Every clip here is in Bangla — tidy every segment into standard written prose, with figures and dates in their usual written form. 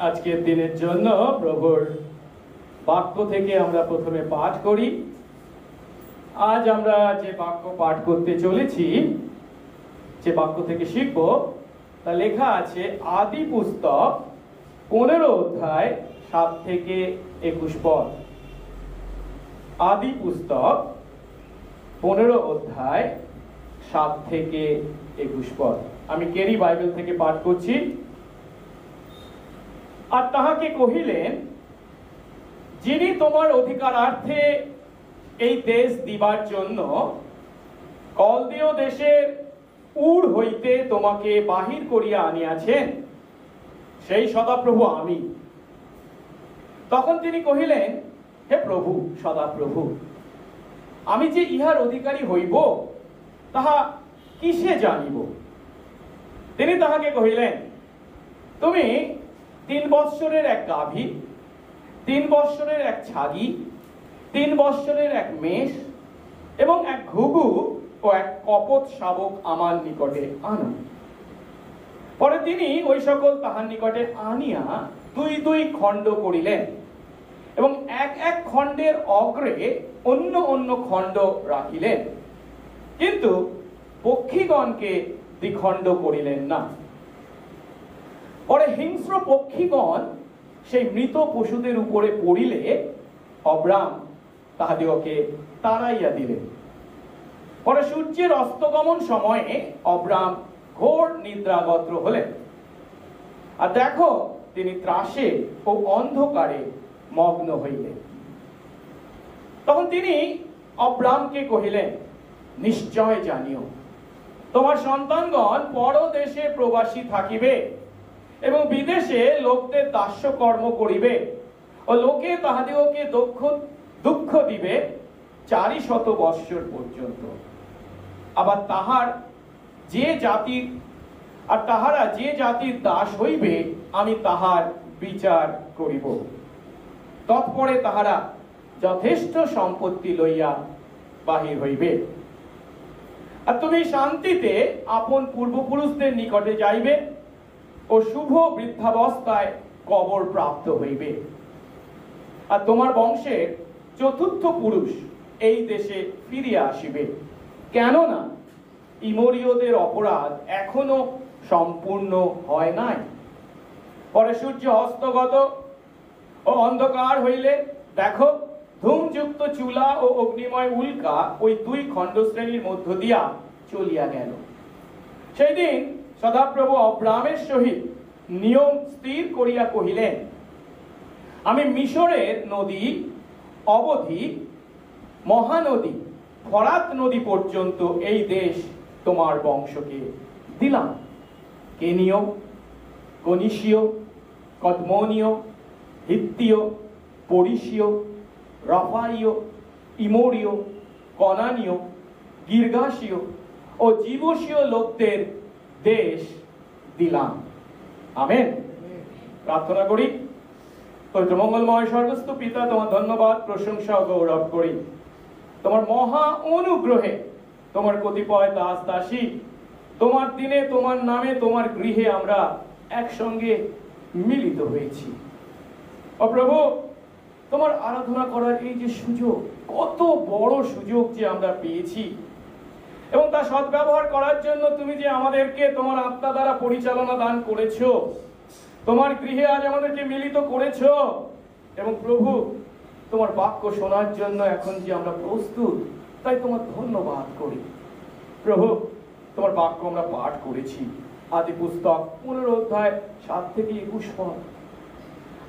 আজকের দিনের জন্য প্রভুর বাক্য থেকে আমরা প্রথমে পাঠ করি। আজ আমরা যে বাক্য পাঠ করতে চলেছি, যে বাক্য থেকে শিখব, তা লেখা আছে আদি পুস্তক 15 অধ্যায় 7 থেকে 21 পদ। আদি পুস্তক 15 অধ্যায় 7 থেকে 21 পদ। আমি কেরি বাইবেল থেকে পাঠ করছি। আর তাহাকে কহিলেন, যিনি তোমার অধিকারার্থে এই দেশ দিবার জন্য কলদীয় দেশের উর হইতে তোমাকে বাহির করিয়া আনিয়াছেন, সেই সদাপ্রভু আমি। তখন তিনি কহিলেন, হে প্রভু, সদাপ্রভু, আমি যে ইহার অধিকারী হইব তাহা কিসে জানিব? তিনি তাহাকে কহিলেন, তুমি 3 বৎসরের এক গাভী, 3 বৎসরের এক ছাগী, 3 বৎসরের এক মেষ এবং এক ঘুঘু ও এক কপট শাবক আমার নিকটে আনো। পরে তিনি ওই সকল তাহার নিকটে আনিয়া 2 খণ্ড করিলেন এবং এক খণ্ডের অগ্রে অন্য অন্য খণ্ড রাখিলেন, কিন্তু পক্ষীগণকে দ্বিখণ্ড করিলেন না। পরে হিংস্র পক্ষীগণ সেই মৃত পশুদের উপরে পড়িলে অব্রাম তাহাদিগকে তাড়াইয়া দিলেন। পরে সূর্যের অস্তগমন সময়ে অব্রাম ঘোর নিদ্রাগত্র হলেন, আর দেখো তিনি ত্রাসে ও অন্ধকারে মগ্ন হইলেন। তখন তিনি অব্রামকে কহিলেন, নিশ্চয় জানিও, তোমার সন্তানগণ পরদেশে প্রবাসী থাকিবে এবং বিদেশে লোকদের দাস্যকর্ম করিবে ও লোকে তাহাদিগকে দুঃখ দিবে 400 বৎসর পর্যন্ত। আবার তাহারা যে জাতির দাস হইবে আমি তাহার বিচার করিব। তৎপরে তাহারা যথেষ্ট সম্পত্তি লইয়া বাহির হইবে। আর তুমি শান্তিতে আপন পূর্বপুরুষদের নিকটে যাইবে ও শুভ বৃদ্ধাবস্থায় কবর প্রাপ্ত হইবে। আর তোমার বংশের 4র্থ পুরুষ এই দেশে ফিরিয়া আসিবে, কেননা ইমরীয়দের অপরাধ এখনো সম্পূর্ণ হয় নাই। পরে সূর্য অস্তগত ও অন্ধকার হইলে দেখো ধূমযুক্ত চুলা ও অগ্নিময় উল্কা ওই 2 খণ্ডশ্রেণীর মধ্য দিয়া চলিয়া গেল। সেই দিন সদাপ্রভু অব্রামের সহিত নিয়ম স্থির করিয়া কহিলেন, আমি মিশরের নদী অবধি মহানদী ফরাত নদী পর্যন্ত এই দেশ তোমার বংশকে দিলাম। কেনীয়, কনিশীয়, কদমনীয়, হিত্তীয়, পরিশীয়, রফাইয়, ইমোরীয়, কনানীয়, গির্গাসীয় ও জীবসীয় লোকদের দেশ দিলাম। আমেন। প্রার্থনা করি। পবিত্র মঙ্গলময় স্বর্গস্থ পিতা, তোমার ধন্যবাদ, প্রশংসা ও গৌরব করি তোমার মহা অনুগ্রহে। তোমার কতিপয় দাস দাসী তোমার দিনে, তোমার নামে, তোমার গৃহে আমরা একসঙ্গে মিলিত হয়েছি। ও প্রভু, তোমার আরাধনা করার এই যে সুযোগ, কত বড় সুযোগ যে আমরা পেয়েছি, এবং তা সদ্ব্যবহার করার জন্য তুমি যে আমাদেরকে তোমার আত্মা দ্বারা পরিচালনা দান করেছো, তোমার গৃহে আজ আমাদেরকে মিলিত করেছো। এবং প্রভু, তোমার বাক্য শোনার জন্য এখন যে আমরা প্রস্তুত, তাই তোমার ধন্যবাদ করি। প্রভু, তোমার বাক্য আমরা পাঠ করেছি আদি পুস্তক 15 অধ্যায় 7 থেকে 21 পদ,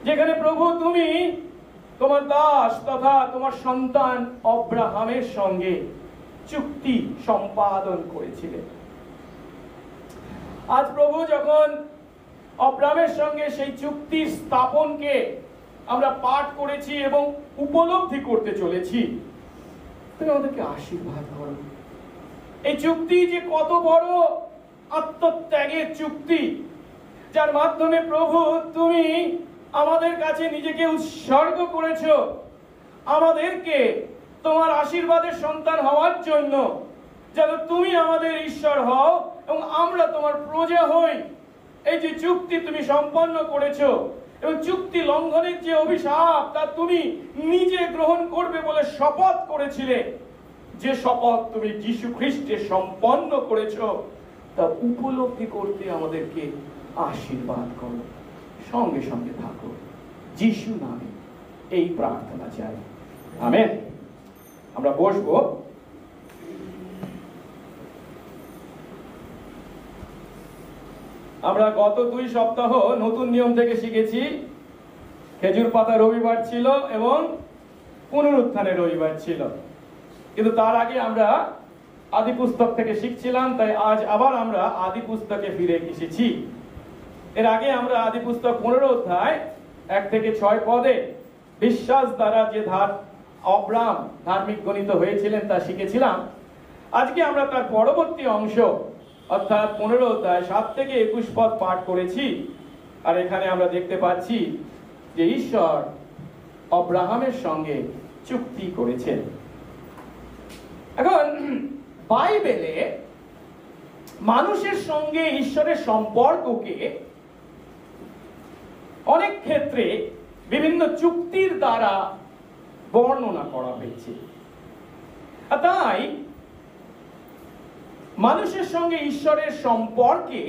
যেখানে প্রভু তুমি তোমার দাস তথা তোমার সন্তান অব্রাহামের সঙ্গে চুক্তি সম্পাদন করেছিলেন। আজ প্রভু যখন অব্রাহামের সঙ্গে সেই চুক্তির স্থাপনকে আমরা পাঠ করেছি এবং উপলব্ধি করতে চলেছি, তুমি আমাদেরকে আশীর্বাদ করো। এই চুক্তি যে কত বড় আত্মত্যাগের চুক্তি, যার মাধ্যমে প্রভু তুমি আমাদের কাছে নিজেকে উৎসর্গ করেছো, আমাদেরকে তোমার আশীর্বাদের সন্তান হওয়ার জন্য, যেন তুমি আমাদের ঈশ্বর হও এবং আমরা তোমার প্রজা হই। এই যে চুক্তি তুমি সম্পন্ন করেছো, এবং চুক্তি লঙ্ঘনের যে অভিশাপ তা তুমি নিজে গ্রহণ করবে বলে শপথ করেছিলে, যে শপথ তুমি যীশু খ্রিস্টে সম্পন্ন করেছো, তা উপলব্ধি করতে আমাদেরকে আশীর্বাদ করো। সঙ্গে সঙ্গে থাকো, যিশু নামে এই প্রার্থনা চাই, আমেন। আমরা বসবো। আমরা গত 2 সপ্তাহ নতুন নিয়ম থেকে শিখেছি খেজুর পাতা রবিবার ছিল এবং পুনরুত্থানের রবিবার ছিল, কিন্তু তার আগে আমরা আদি পুস্তক থেকে শিখছিলাম, তাই আজ আবার আমরা আদি পুস্তকে ফিরে এসেছি। এর আগে আমরা আদি পুস্তক 15 অধ্যায় 1 থেকে 6 পদে বিশ্বাস দ্বারা যে অব্রাহাম ধার্মিক গণিত হয়েছিলেন তা শিখেছিলাম। আজকে আমরা তার পরবর্তী অংশ অর্থাৎ 15 অধ্যায় 7 থেকে 21 পদ পাঠ করেছি। আর এখানে আমরা দেখতে পাচ্ছি যে ঈশ্বর অব্রাহামের সঙ্গে চুক্তি করেছেন। এখন বাইবেলে মানুষের সঙ্গে ঈশ্বরের সম্পর্ককে অনেক ক্ষেত্রে বিভিন্ন চুক্তির দ্বারা বর্ণনা করা হয়েছে। তাই মানুষের সঙ্গে ঈশ্বরের সম্পর্কে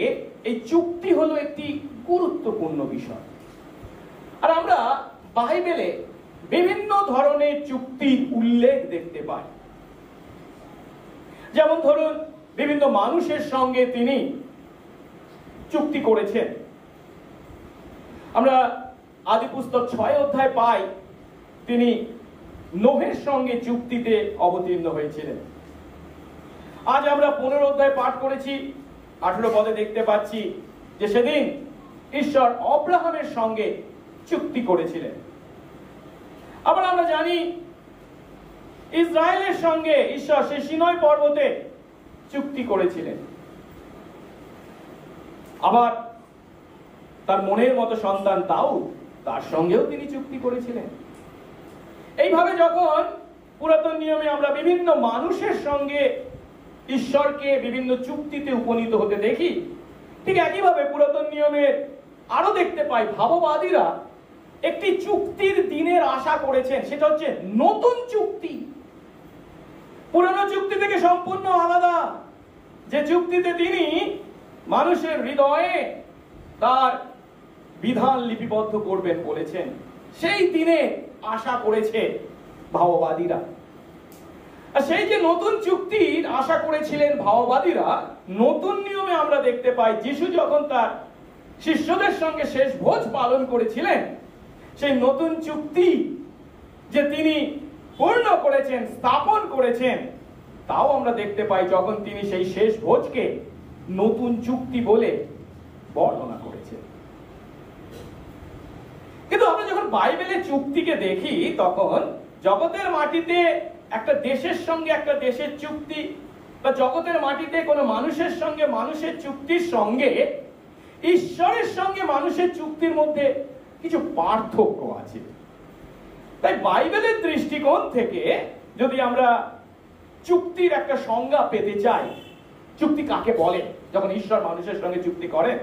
এই চুক্তি হলো একটি গুরুত্বপূর্ণ বিষয়। আর আমরা বাইবেলে বিভিন্ন ধরনের চুক্তির উল্লেখ দেখতে পাই। যেমন ধরুন, বিভিন্ন মানুষের সঙ্গে তিনি চুক্তি করেছেন। আমরা আদি পুস্তক 6 অধ্যায় পাই তিনি নোহের সঙ্গে চুক্তিতে অবতীর্ণ হয়েছিলেন। আজ আমরা 15 অধ্যায় পাঠ করেছি, 18 পদে দেখতে পাচ্ছি যে সেদিন ঈশ্বর অব্রাহামের সঙ্গে চুক্তি করেছিলেন। আবার আমরা জানি ইসরায়েলের সঙ্গে ঈশ্বর সেই সিনাই পর্বতে চুক্তি করেছিলেন। আবার তার মনের মতো সন্তান দাউদ, তার সঙ্গেও তিনি চুক্তি করেছিলেন। এইভাবে যখন পুরাতন নিয়মে আমরা বিভিন্ন মানুষের সঙ্গে ঈশ্বরকে বিভিন্ন চুক্তিতে উপনীত হতে দেখি, ঠিক একইভাবে পুরাতন নিয়মে আরো দেখতে পাই ভাববাদীরা একটি চুক্তির দিনের আশা করেছেন, সেটা হচ্ছে নতুন চুক্তি। পুরানো চুক্তি থেকে সম্পূর্ণ আলাদা, যে চুক্তিতে তিনি মানুষের হৃদয়ে তার বিধান লিপিবদ্ধ করবেন বলেছেন, সেই দিনে আশা করেছে ভাববাদীরা। আর সেই যে নতুন চুক্তির আশা করেছিলেন ভাববাদীরা, নতুন নিয়মে আমরা দেখতে পাই যিশু যখন তার শিষ্যদের সঙ্গে শেষ ভোজ পালন করেছিলেন, সেই নতুন চুক্তি যে তিনি পূর্ণ করেছেন, স্থাপন করেছেন, তাও আমরা দেখতে পাই যখন তিনি সেই শেষ ভোজকে নতুন চুক্তি বলে বর্ণনা করেছেন। কিন্তু আমরা যখন বাইবেলের চুক্তিকে দেখি, তখন জগতের মাটিতে একটা দেশের সঙ্গে একটা দেশের চুক্তি, বা জগতের মাটিতে কোনো মানুষের সঙ্গে মানুষের চুক্তির সঙ্গে ঈশ্বরের সঙ্গে মানুষের চুক্তির মধ্যে কিছু পার্থক্য আছে। তাই বাইবেলের দৃষ্টিকোণ থেকে যদি আমরা চুক্তির একটা সংজ্ঞা পেতে চাই, চুক্তি কাকে বলে, যখন ঈশ্বর মানুষের সঙ্গে চুক্তি করেন,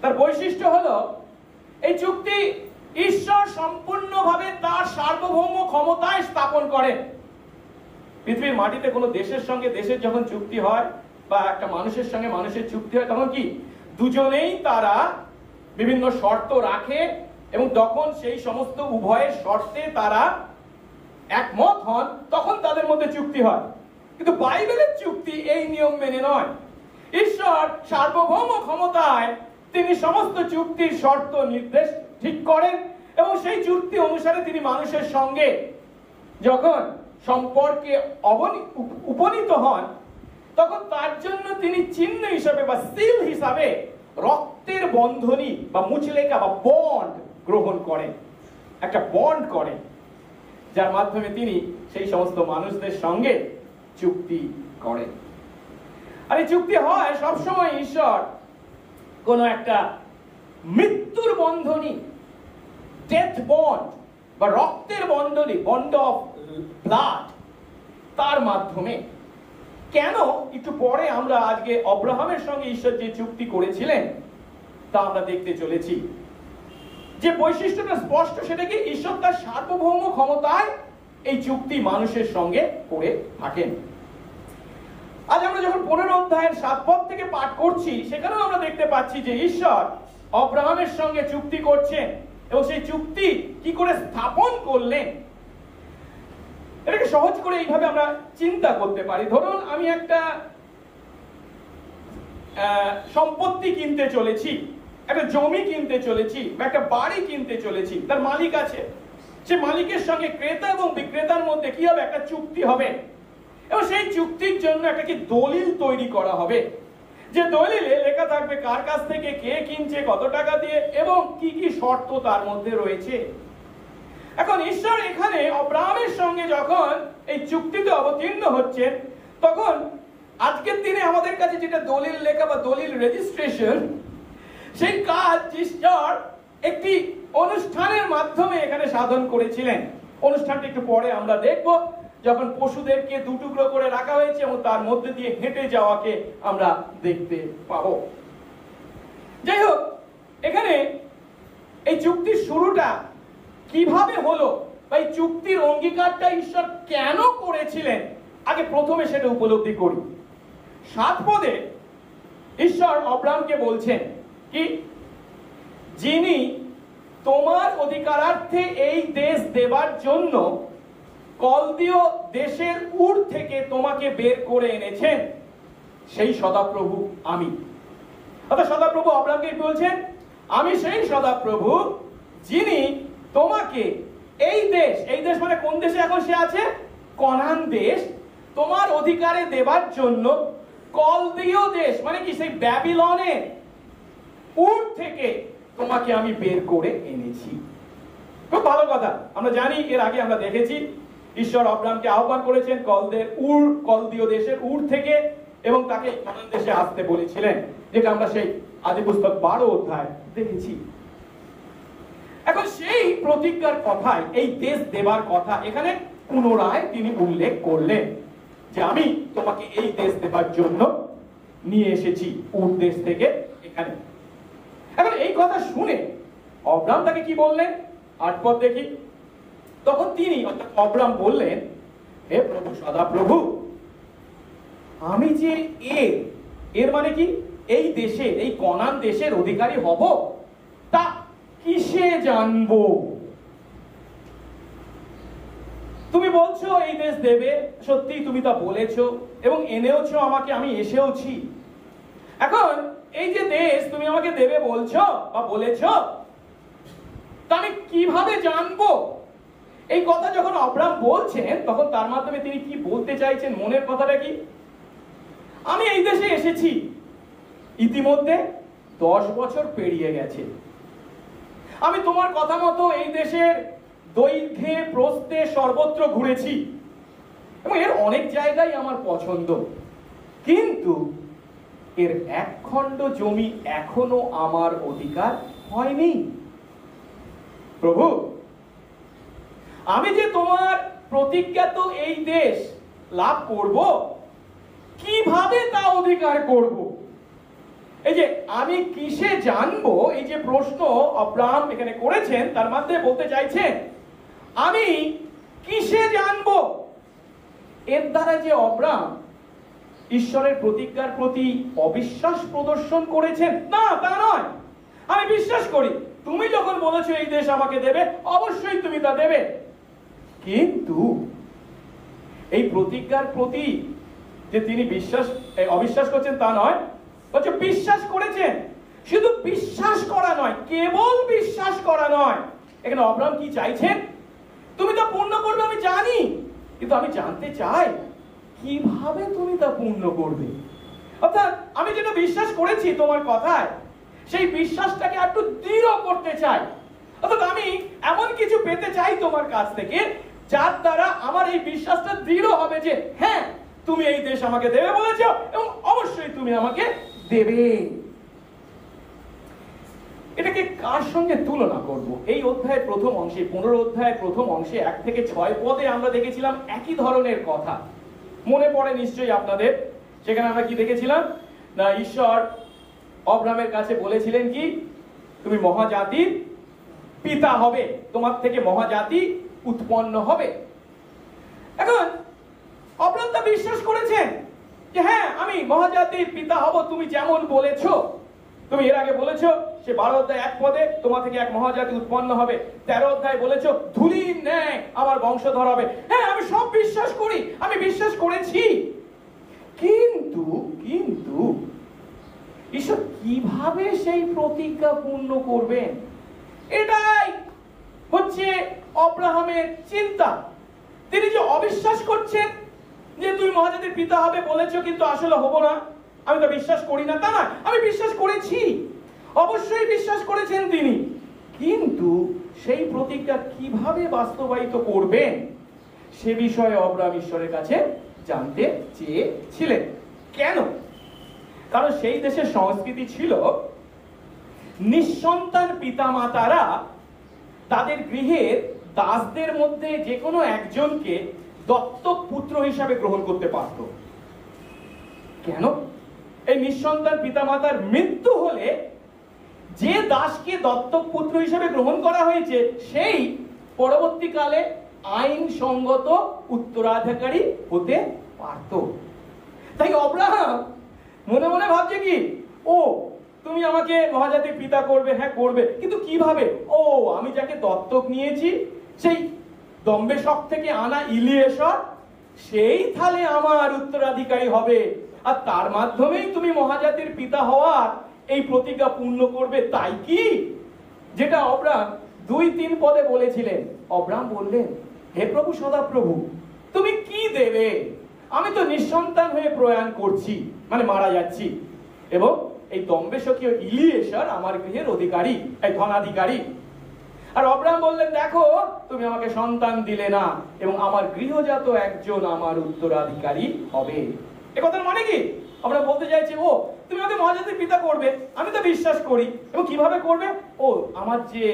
তার বৈশিষ্ট্য হলো এই চুক্তি ঈশ্বর সম্পূর্ণভাবে তার সার্বভৌম ক্ষমতায় স্থাপন করেন। পৃথিবীর মাটিতে কোনো দেশের সঙ্গে দেশের যখন চুক্তি হয়, বা একটা মানুষের সঙ্গে মানুষের চুক্তি হয়, তখন কি দুজনেই তারা বিভিন্ন শর্ত রাখে এবং তখন সেই সমস্ত উভয়ের শর্তে তারা একমত হন, তখন তাদের মধ্যে চুক্তি হয়। কিন্তু বাইবেলের চুক্তি এই নিয়ম মেনে নয়। ঈশ্বর সার্বভৌম ক্ষমতায় তিনি সমস্ত চুক্তির শর্ত নির্দেশ ঠিক করেন এবং সেই চুক্তি অনুসারে তিনি মানুষের সঙ্গে যখন সম্পর্কে উপনীত হন, তখন তার জন্য তিনি চিহ্ন হিসাবে বা সিল হিসাবে রক্তের বন্ধনী বা মুচলেকা বা বন্ড গ্রহণ করেন, একটা বন্ড করেন, যার মাধ্যমে তিনি সেই সমস্ত মানুষদের সঙ্গে চুক্তি করেন। আর এই চুক্তি হয় সবসময় ঈশ্বর কোন একটা মৃত্যুর বন্ধনী, ডেথ বন্ড বা রক্তের বন্ধনী, বন্ড অফ ব্লাড, তার মাধ্যমে। কেন, একটু পরে আমরা আজকে অব্রাহামের সঙ্গে ঈশ্বর যে চুক্তি করেছিলেন তা আমরা দেখতে চলেছি। যে বৈশিষ্ট্যটা স্পষ্ট সেটা কি, ঈশ্বর তার সার্বভৌম ক্ষমতায় এই চুক্তি মানুষের সঙ্গে করে থাকেন। আজ আমরা যখন 15 অধ্যায়ের 7 পদ থেকে পাঠ করছি, সেখানেও আমরা দেখতে পাচ্ছি যে ঈশ্বর আব্রাহামের সঙ্গে চুক্তি করছেন এবং সেই চুক্তি কি করে স্থাপন করলেন। এটাকে সহজ করে এইভাবে আমরা চিন্তা করতে পারি। ধরুন আমি একটা সম্পত্তি কিনতে চলেছি, একটা জমি কিনতে চলেছি বা একটা বাড়ি কিনতে চলেছি, তার মালিক আছে, সে মালিকের সঙ্গে ক্রেতা এবং বিক্রেতার মধ্যে কি হবে, একটা চুক্তি হবে এবং সেই চুক্তির জন্য একটা কি দলিল তৈরি করা হবে, যে দলিলে লেখা থাকবে কার কাছ থেকে কে কিনছে, কত টাকা দিয়ে এবং কি কি শর্ত তার মধ্যে রয়েছে। এখন ঈশ্বর এখানে আব্রাহামের সঙ্গে যখন এই চুক্তিতে অবতীর্ণ হচ্ছেন, তখন আজকের দিনে আমাদের কাছে যেটা দলিল লেখা বা দলিল রেজিস্ট্রেশন, সেই কাজ ঈশ্বর একটি অনুষ্ঠানের মাধ্যমে এখানে সাধন করেছিলেন। অনুষ্ঠানটা একটু পরে আমরা দেখব, যখন পশুদেরকে দুটুকরো করে রাখা হয়েছে এবং তার মধ্যে দিয়ে হেঁটে যাওয়াকে আমরা দেখতে পাবো। যাই হোক, এখানে এই চুক্তির শুরুটা কিভাবে হলো বা এই চুক্তির অঙ্গীকারটা ঈশ্বর কেন করেছিলেন, আগে প্রথমে সেটা উপলব্ধি করি। 7 পদে ঈশ্বর আব্রাহামকে বলছেন কি, যিনি তোমার অধিকারার্থে এই দেশ দেবার জন্য কলদীয় দেশের উর থেকে তোমাকে বের করে এনেছেন, সেই সদাপ্রভু আমি। অর্থাৎ সদাপ্রভু আব্রাহামকে বলছেন, আমি সেই সদাপ্রভু যিনি তোমাকে এই দেশ মানে কোন দেশে এখন সে আছে, কনান দেশ, তোমার অধিকারে দেবার জন্য কলদীয় দেশ মানে কি সেই ব্যাবিলনের উর থেকে তোমাকে আমি বের করে এনেছি। খুব ভালো কথা, আমরা জানি, এর আগে আমরা দেখেছি ঈশ্বর আব্রাহামকে আহ্বান করেছেন কলদীয় দেশের উর থেকে এবং তাকে কনান দেশে আসতে বলেছিলেন, যেটা আমরা সেই আদি পুস্তক 12 অধ্যায় দেখেছি। এখন সেই প্রতিজ্ঞার কথাই, এই দেশ দেবার কথা এখানে পুনরায় তিনি উল্লেখ করলেন যে আমি তোমাকে এই দেশ দেবার জন্য নিয়ে এসেছি উর দেশ থেকে এখানে। এখন এই কথা শুনে আব্রাহাম তাকে কি বললেন, 8 পদ দেখি। তখন তিনি অর্থাৎ আব্রাহাম বললেন, হে প্রভু সদাপ্রভু, আমি যে এর মানে কি, এই দেশে, এই কনান দেশের অধিকারী হব, তা কিসে জানবো? তুমি বলছো এই দেশ দেবে, সত্যি তুমি তা বলেছো এবং এনেওছো আমাকে, আমি এসেওছি। এখন এই যে দেশ তুমি আমাকে দেবে বলছো বা বলেছো, তা আমি কিভাবে জানবো? এই কথা যখন আব্রাহাম বলছেন, তখন তার মাধ্যমে তিনি কি বলতে চাইছেন, মনের কথাটা কি, আমি এই দেশে এসেছি, ইতিমধ্যে 10 বছর পেরিয়ে গেছে, আমি তোমার কথা মতো এই দেশের দৈর্ঘ্যে প্রস্থে সর্বত্র ঘুরেছি এবং এর অনেক জায়গায় আমার পছন্দ, কিন্তু এর 1 খণ্ড জমি এখনো আমার অধিকার হয়নি। প্রভু, আমি যে তোমার প্রতিজ্ঞাত এই দেশ লাভ করব, কিভাবে তা অধিকার করব? এই যে আমি কিসে জানবো, এই যে প্রশ্ন আব্রাহাম এখানে করেছেন, তার মধ্যে বলতে চাইছেন আমি কিসে জানবো। এর দ্বারা যে আব্রাহাম ঈশ্বরের প্রতিজ্ঞার প্রতি অবিশ্বাস প্রদর্শন করেছেন, না, তা নয়। আমি বিশ্বাস করি তুমি যখন বলেছো এই দেশ আমাকে দেবে, অবশ্যই তুমি তা দেবে, কিন্তু এই প্রতিজ্ঞার প্রতি যে তিনি অবিশ্বাস করছেন তা নয়, বলছে বিশ্বাস করেছেন। শুধু বিশ্বাস করা নয়, কেবল বিশ্বাস করা নয়। এখানে আব্রাহাম কি চাইছেন, তুমি তা পূর্ণ করবে আমি জানি, কিন্তু আমি জানতে চাই কিভাবে তুমি তা পূর্ণ করবে। অর্থাৎ আমি যেটা বিশ্বাস করেছি তোমার কথায়, সেই বিশ্বাসটাকে একটু দৃঢ় করতে চাই। অর্থাৎ আমি এমন কিছু পেতে চাই তোমার কাছ থেকে, যার দ্বারা আমার এই বিশ্বাসটা দৃঢ় হবে যে হ্যাঁ, তুমি এই দেশ আমাকে দেবে বলেছো এবং অবশ্যই তুমি আমাকে দেবে। এটাকে কার সঙ্গে তুলনা করব? এই অধ্যায়ের প্রথম অংশে, 15 অধ্যায়ের প্রথম অংশে 1 থেকে 6 পদে আমরা দেখেছিলাম একই ধরনের কথা, মনে পড়ে নিশ্চয়ই আপনাদের। সেখানে আমরা কি দেখেছিলাম না, ঈশ্বর আব্রাহামের কাছে বলেছিলেন কি, তুমি মহাজাতির পিতা হবে, তোমার থেকে মহাজাতি উৎপন্ন হবে। এখন অব্রাহাম তা বিশ্বাস করেছেন যে হ্যাঁ, আমি মহাজাতির পিতা হব, তুমি যেমন বলেছো। তুমি এর আগে বলেছো সে 12 অধ্যায় 1 পদে তোমার থেকে এক মহাজাতি উৎপন্ন হবে। 13 অধ্যায় বলেছো ধূলির ন্যায় আমার বংশধর হবে। হ্যাঁ, আমি সব বিশ্বাস করি, আমি বিশ্বাস করেছি। কিন্তু কিন্তু ঈশ্বর কিভাবে সেই প্রতিজ্ঞা পূর্ণ করবেন, এটাই হচ্ছে অব্রাহামের চিন্তা। তিনি যে অবিশ্বাস করছেন যে তুমি মহাজাতির পিতা হবে বলেছো, কিন্তু আসলে হবো না, আমি তো বিশ্বাস করি না, তা না, আমি বিশ্বাস করেছি, অবশ্যই বিশ্বাস করেছেন তিনি। কিন্তু সেই প্রতিজ্ঞা কিভাবে বাস্তবায়িত করবেন সে বিষয়ে অব্রাহাম ঈশ্বরের কাছে জানতে চেয়েছিলেন। কেন? কারণ সেই দেশের সংস্কৃতি ছিল নিঃসন্তান পিতামাতারা তাদের গৃহের দাসদের মধ্যে যে কোনো একজনকে দত্তক পুত্র হিসাবে গ্রহণ করতে পারত। কেন? এই নিঃসন্তান পিতামাতার মৃত্যু হলে যে দাসকে দত্তক পুত্র হিসাবে গ্রহণ করা হয়েছে সেই পরবর্তীকালে আইনসঙ্গত উত্তরাধিকারী হতে পারত। তাই অব্রাহাম মনে মনে ভাবছে কি, ও তুমি আমাকে মহাজাতির পিতা করবে, হ্যাঁ করবে, কিন্তু কিভাবে? ও আমি যাকে দত্তক নিয়েছি সেই দম্বেশক থেকে আনা ইলিয়েশর, সেই তাহলে আমার উত্তরাধিকারী হবে, আর তার মাধ্যমেই তুমি মহাজাতির পিতা হওয়ার এই প্রতিজ্ঞা পূর্ণ করবে, তাই কি? যেটা অব্রাহাম 2-3 পদে বলেছিলেন। অব্রাহাম বললেন, হে প্রভু সদাপ্রভু, তুমি কি দেবে? আমি তো নিঃসন্তান হয়ে প্রয়াণ করছি, মানে মারা যাচ্ছি, এবং এই দম্বেশকীয় ইলিয়েশর আমার গৃহের অধিকারী, এই ধনাধিকারী। আর অব্রাহাম বললেন, দেখো তুমি আমাকে সন্তান দিলে না, এবং আমার গৃহজাত একজন আমার উত্তরাধিকারী হবে। এ কথার মানে কি? আমরা বলতে চাইছি, ও তুমি আমাকে মহাজাতির পিতা করবে, আমি তো বিশ্বাস করি, এবং কিভাবে করবে? ও আমার যে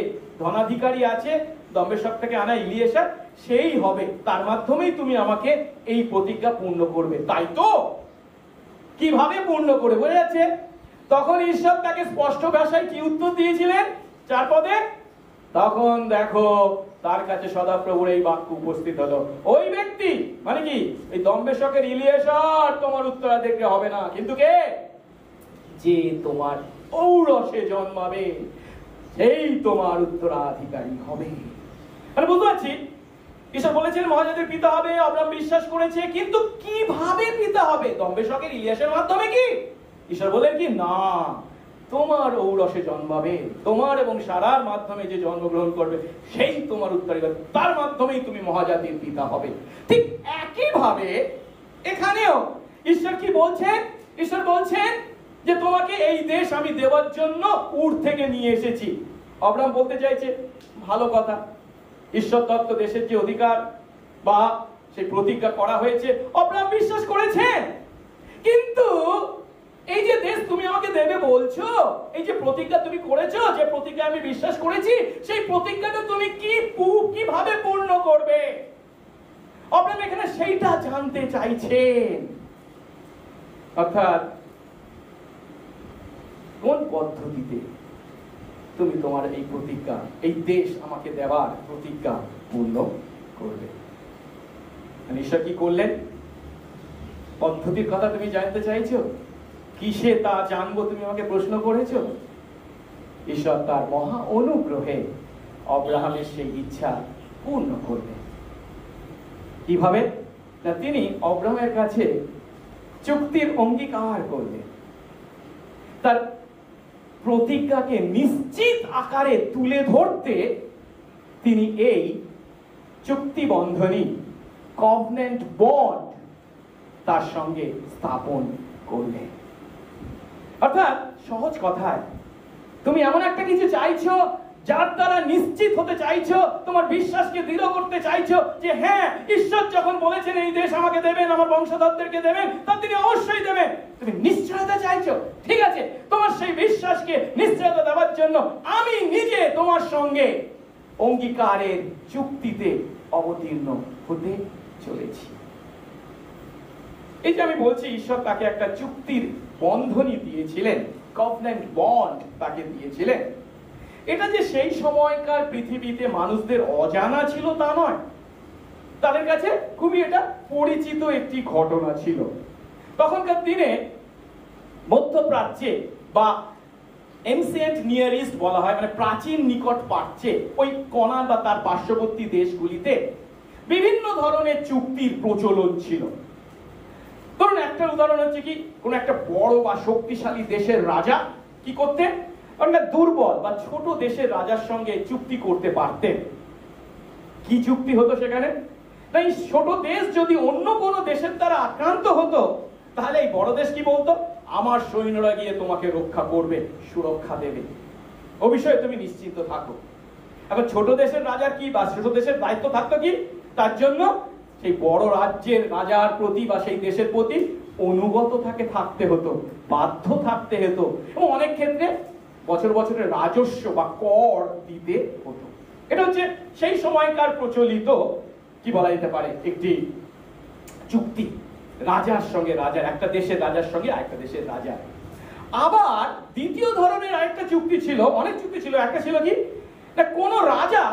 ধনাধিকারী আছে দম্বেশক থেকে আনা ইলিয়েশর, সেই হবে, তার মাধ্যমেই তুমি আমাকে এই প্রতিজ্ঞা পূর্ণ করবে, তাই তো? কিভাবে পূর্ণ করে? বোঝা যাচ্ছে? তখন ঈশ্বর তাকে স্পষ্ট ভাষায় কি উত্তর দিয়েছিলেন 4 পদে? তখন দেখো তার কাছে সদাপ্রভুর এই বাক্য উপস্থিত হলো, ওই ব্যক্তি মানে কি, এই দম্বেশকের ইলিয়েশর তোমার উত্তরাধিকারী হবে না, কিন্তু কে? যে তোমার ঔরসে জন্মাবে সেই তোমার উত্তরাধিকারী হবে। মানে বুঝতে পারছি, ঈশ্বর বলেছেন মহাজাতির পিতা হবে, অব্রাহাম বিশ্বাস করেছে, কিন্তু কিভাবে পিতা হবে? দম্বেশকের ইলিয়াসের মাধ্যমে কি? ঈশ্বর বলেন কি, না, তোমার ঔরসে জন্মাবে, তোমার এবং সারার মাধ্যমে যে জন্মগ্রহণ করবে সেই তোমার উত্তরাধিকারী, তার মাধ্যমেই তুমি মহাজাতির পিতা হবে। ঠিক একইভাবে এখানেও ঈশ্বর কি বলছেন? ঈশ্বর বলছেন যে তোমাকে এই দেশ আমি দেওয়ার জন্য উর থেকে নিয়ে এসেছি। অব্রাহাম বলতে চাইছে, ভালো কথা, ঈশ্বর দত্ত দেশের যে অধিকার বা সেই প্রতিজ্ঞা করা হয়েছে অব্রাহাম বিশ্বাস করেছেন, কিন্তু এই যে দেশ তুমি আমাকে দেবে বলছো, এই যে প্রতিজ্ঞা তুমি করেছো, যে প্রতিজ্ঞা আমি বিশ্বাস করেছি, সেই প্রতিজ্ঞাটা তুমি কিভাবে পূর্ণ করবে? অব্রাহাম এখানে সেইটা জানতে চাইছেন। অর্থাৎ কোন পদ্ধতিতে তুমি তোমার এই প্রতিজ্ঞা, এই দেশ আমাকে দেওয়ার প্রতিজ্ঞা পূর্ণ করবে? ঈশ্বর কি করলেন? পদ্ধতির কথা তুমি জানতে চাইছো, কিসে তা জানবো তুমি আমাকে প্রশ্ন করেছো। ঈশ্বর তার মহা অনুগ্রহে অব্রাহামের সেই ইচ্ছা পূর্ণ করলেন। কিভাবে? না, তিনি অব্রাহামের কাছে চুক্তির অঙ্গীকার করলেন। তার প্রতিজ্ঞাকে নিশ্চিত আকারে তুলে ধরতে তিনি এই চুক্তি বন্ধনী, কভনেন্ট বন্ড তার সঙ্গে স্থাপন করলেন। অর্থাৎ সহজ কথায়, তুমি এমন একটা কিছু চাইছো যার দ্বারা নিশ্চিত হতে চাইছো, তোমার বিশ্বাসকে দৃঢ় করতে চাইছো যে হ্যাঁ, ঈশ্বর যখন বলেছেন এই দেশ আমাকে দেবেন, আমার বংশধরদেরকে দেবেন, তা তিনি অবশ্যই দেবেন। তুমি নিশ্চয়তা চাইছো, ঠিক আছে, তোমার সেই বিশ্বাসকে নিশ্চয়তা দেওয়ার জন্য আমি নিজে তোমার সঙ্গে অঙ্গীকারের চুক্তিতে অবতীর্ণ হতে চলেছি। এই যে আমি বলছি, ঈশ্বর তাকে একটা চুক্তির বন্ধনী দিয়েছিলেন, কভনেন্ট বন্ড তাকে দিয়েছিলেন। এটা যে সেই সময়কার পৃথিবীতে মানুষদের অজানা ছিল তা নয়, তাদের কাছে খুবই এটা পরিচিত একটি ঘটনা ছিল। তখনকার দিনে মধ্যপ্রাচ্যে বা এনসিয়েন্ট নিয়ার ইস্ট বলা হয়, মানে প্রাচীন নিকট প্রাচ্যে, ওই কনান বা তার পার্শ্ববর্তী দেশগুলিতে বিভিন্ন ধরনের চুক্তির প্রচলন ছিল। ধরুন একটা উদাহরণ হচ্ছে কি, কোন একটা বড় বা শক্তিশালী দেশের রাজা কি করতেন, একটা দুর্বল বা ছোট দেশের রাজার সঙ্গে চুক্তি করতে পারতেন। কি চুক্তি হতো সেখানে? তাই ছোট দেশ যদি অন্য কোনো দেশের দ্বারা আক্রান্ত হতো, তাহলে এই বড় দেশ কি বলতো, আমার সৈন্যরা গিয়ে তোমাকে রক্ষা করবে, সুরক্ষা দেবে, ও বিষয়ে তুমি নিশ্চিন্ত থাকো। এখন ছোট দেশের রাজার কি বা ছোট দেশের দায়িত্ব থাকতো কি, তার জন্য সেই বড় রাজ্যের রাজার প্রতি বা সেই দেশের প্রতি অনুগত থাকতে হতো, বাধ্য থাকতে হতো, এবং অনেক ক্ষেত্রে বছর বছরের রাজস্ব বা কর দিতে হতো। এটা হচ্ছে সেই সময়কার প্রচলিত কি বলা যেতে পারে একটি চুক্তি, রাজার সঙ্গে রাজার, একটা দেশের রাজার সঙ্গে আরেকটা দেশের রাজার। আবার দ্বিতীয় ধরনের আরেকটা চুক্তি ছিল, অনেক চুক্তি ছিল। একটা ছিল কি, না কোন রাজা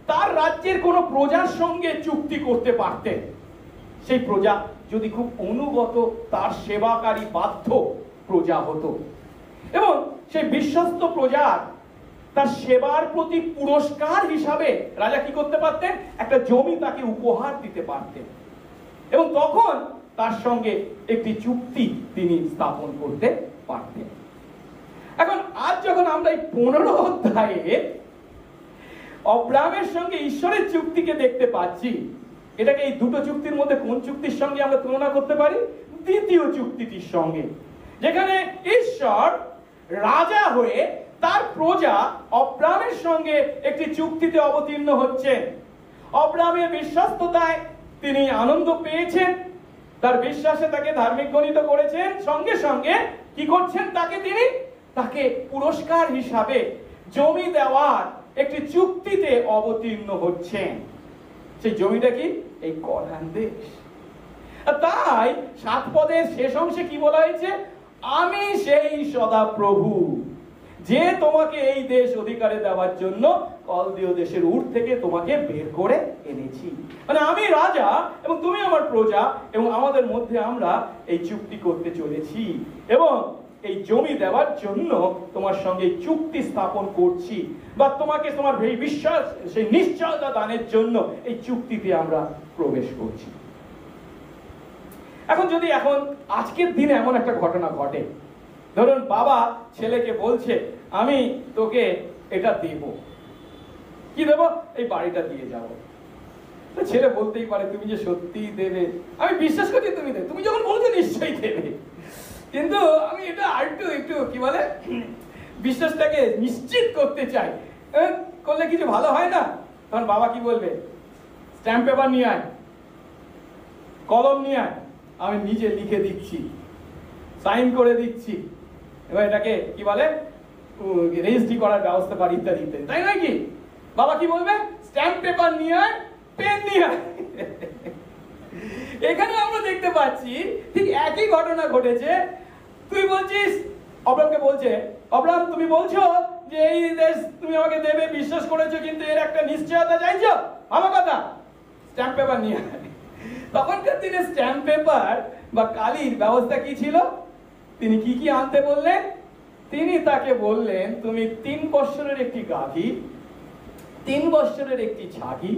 তার রাজ্যের কোন প্রজার সঙ্গে চুক্তি করতে পারতেন। সেই প্রজা যদি খুব অনুগত, তার সেবাকারী বাধ্য প্রজা হতো, এবং সেই বিশ্বস্ত প্রজার তার সেবার প্রতি পুরস্কার হিসাবে রাজা কি করতে পারতেন, একটা জমি তাকে উপহার দিতে পারতেন, এবং তখন তার সঙ্গে একটি চুক্তি তিনি স্থাপন করতে পারতেন। এখন আজ যখন আমরা এই 15 অধ্যায়ে অব্রাহামের সঙ্গে ঈশ্বরের চুক্তিকে দেখতে পাচ্ছি, এটাকে এই দুটো চুক্তির মধ্যে কোন চুক্তির সঙ্গে আমরা তুলনা করতে পারি? দ্বিতীয় চুক্তিটির সঙ্গে, যেখানে ঈশ্বর রাজা হয়ে তার প্রজা অব্রাহামের সঙ্গে একটি চুক্তিতে অবতীর্ণ হচ্ছেন। অব্রাহামের বিশ্বস্ততায় তিনি আনন্দ পেয়েছেন, তার বিশ্বাসে তাকে ধার্মিক গণিত করেছেন, সঙ্গে সঙ্গে কি করছেন, তাকে পুরস্কার হিসাবে জমি দেওয়ার একটি চুক্তিতে অবতীর্ণ হচ্ছেন। সেই জমিটা কি, এই কনান দেশ। তাই 7 পদের শেষ অংশে কি বলা হয়েছে, আমি সেই সদাপ্রভু যে তোমাকে এই দেশ অধিকারে দেওয়ার জন্য কলদীয় দেশের উর থেকে তোমাকে বের করে এনেছি। মানে আমি রাজা এবং তুমি আমার প্রজা, এবং আমাদের মধ্যে আমরা এই চুক্তি করতে চলেছি, এবং এই জমি দেওয়ার জন্য তোমার সঙ্গে চুক্তি স্থাপন করছি, বা তোমাকে তোমার এই বিশ্বাস, সেই নিশ্চয়তা দানের জন্য এই চুক্তিতে আমরা প্রবেশ করছি। এখন যদি আজকের দিনে এমন একটা ঘটনা ঘটে, ধরুন বাবা ছেলেকে বলছে আমি তোকে এটা দেব, কি দেব, এই বাড়িটা দিয়ে যাবো। ছেলে বলতেই পারে তুমি যে সত্যিই দেবে, আমি বিশ্বাস করছি তুমি দেবে, তুমি যখন বলছো নিশ্চয়ই দেবে, কিন্তু আমি এটা একটু কি বলে বিশ্বাসটাকে নিশ্চিত করতে চাই, করলে কিছু ভালো হয় না। তখন বাবা কি বলবে, স্ট্যাম্প পেপার নিয়ে আয়, কলম নিয়ে আয়, আমি নিজে লিখে দিচ্ছি, সাইন করে দিচ্ছি, এবার এটাকে কি বলে রেজিস্ট্রি করার ব্যবস্থা করি, ইত্যাদি ইত্যাদি, তাই নয় কি? বাবা কি বলবে, স্ট্যাম্প পেপার নিয়ে আয়, পেন নিয়ে আয়। এখানে আমরা দেখতে পাচ্ছি ঠিক একই ঘটনা ঘটেছে। তুই বলছিস, অব্রাহামকে বলছে, অব্রাহাম তুমি বলছো যে এই দেশ তুমি আমাকে দেবে, বিশ্বাস করেছো, কিন্তু এর একটা নিশ্চয়তা চাইছো, ভালো কথা, স্ট্যাম্প পেপার নিয়ে আয়। তখনকার দিনে স্ট্যাম্প পেপার বা কালির ব্যবস্থা কি ছিল? তিনি কি আনতে বললেন? তিনি তাকে বললেন তুমি 3 বছরের একটি গাভী, 3 বছরের একটি ছাগি,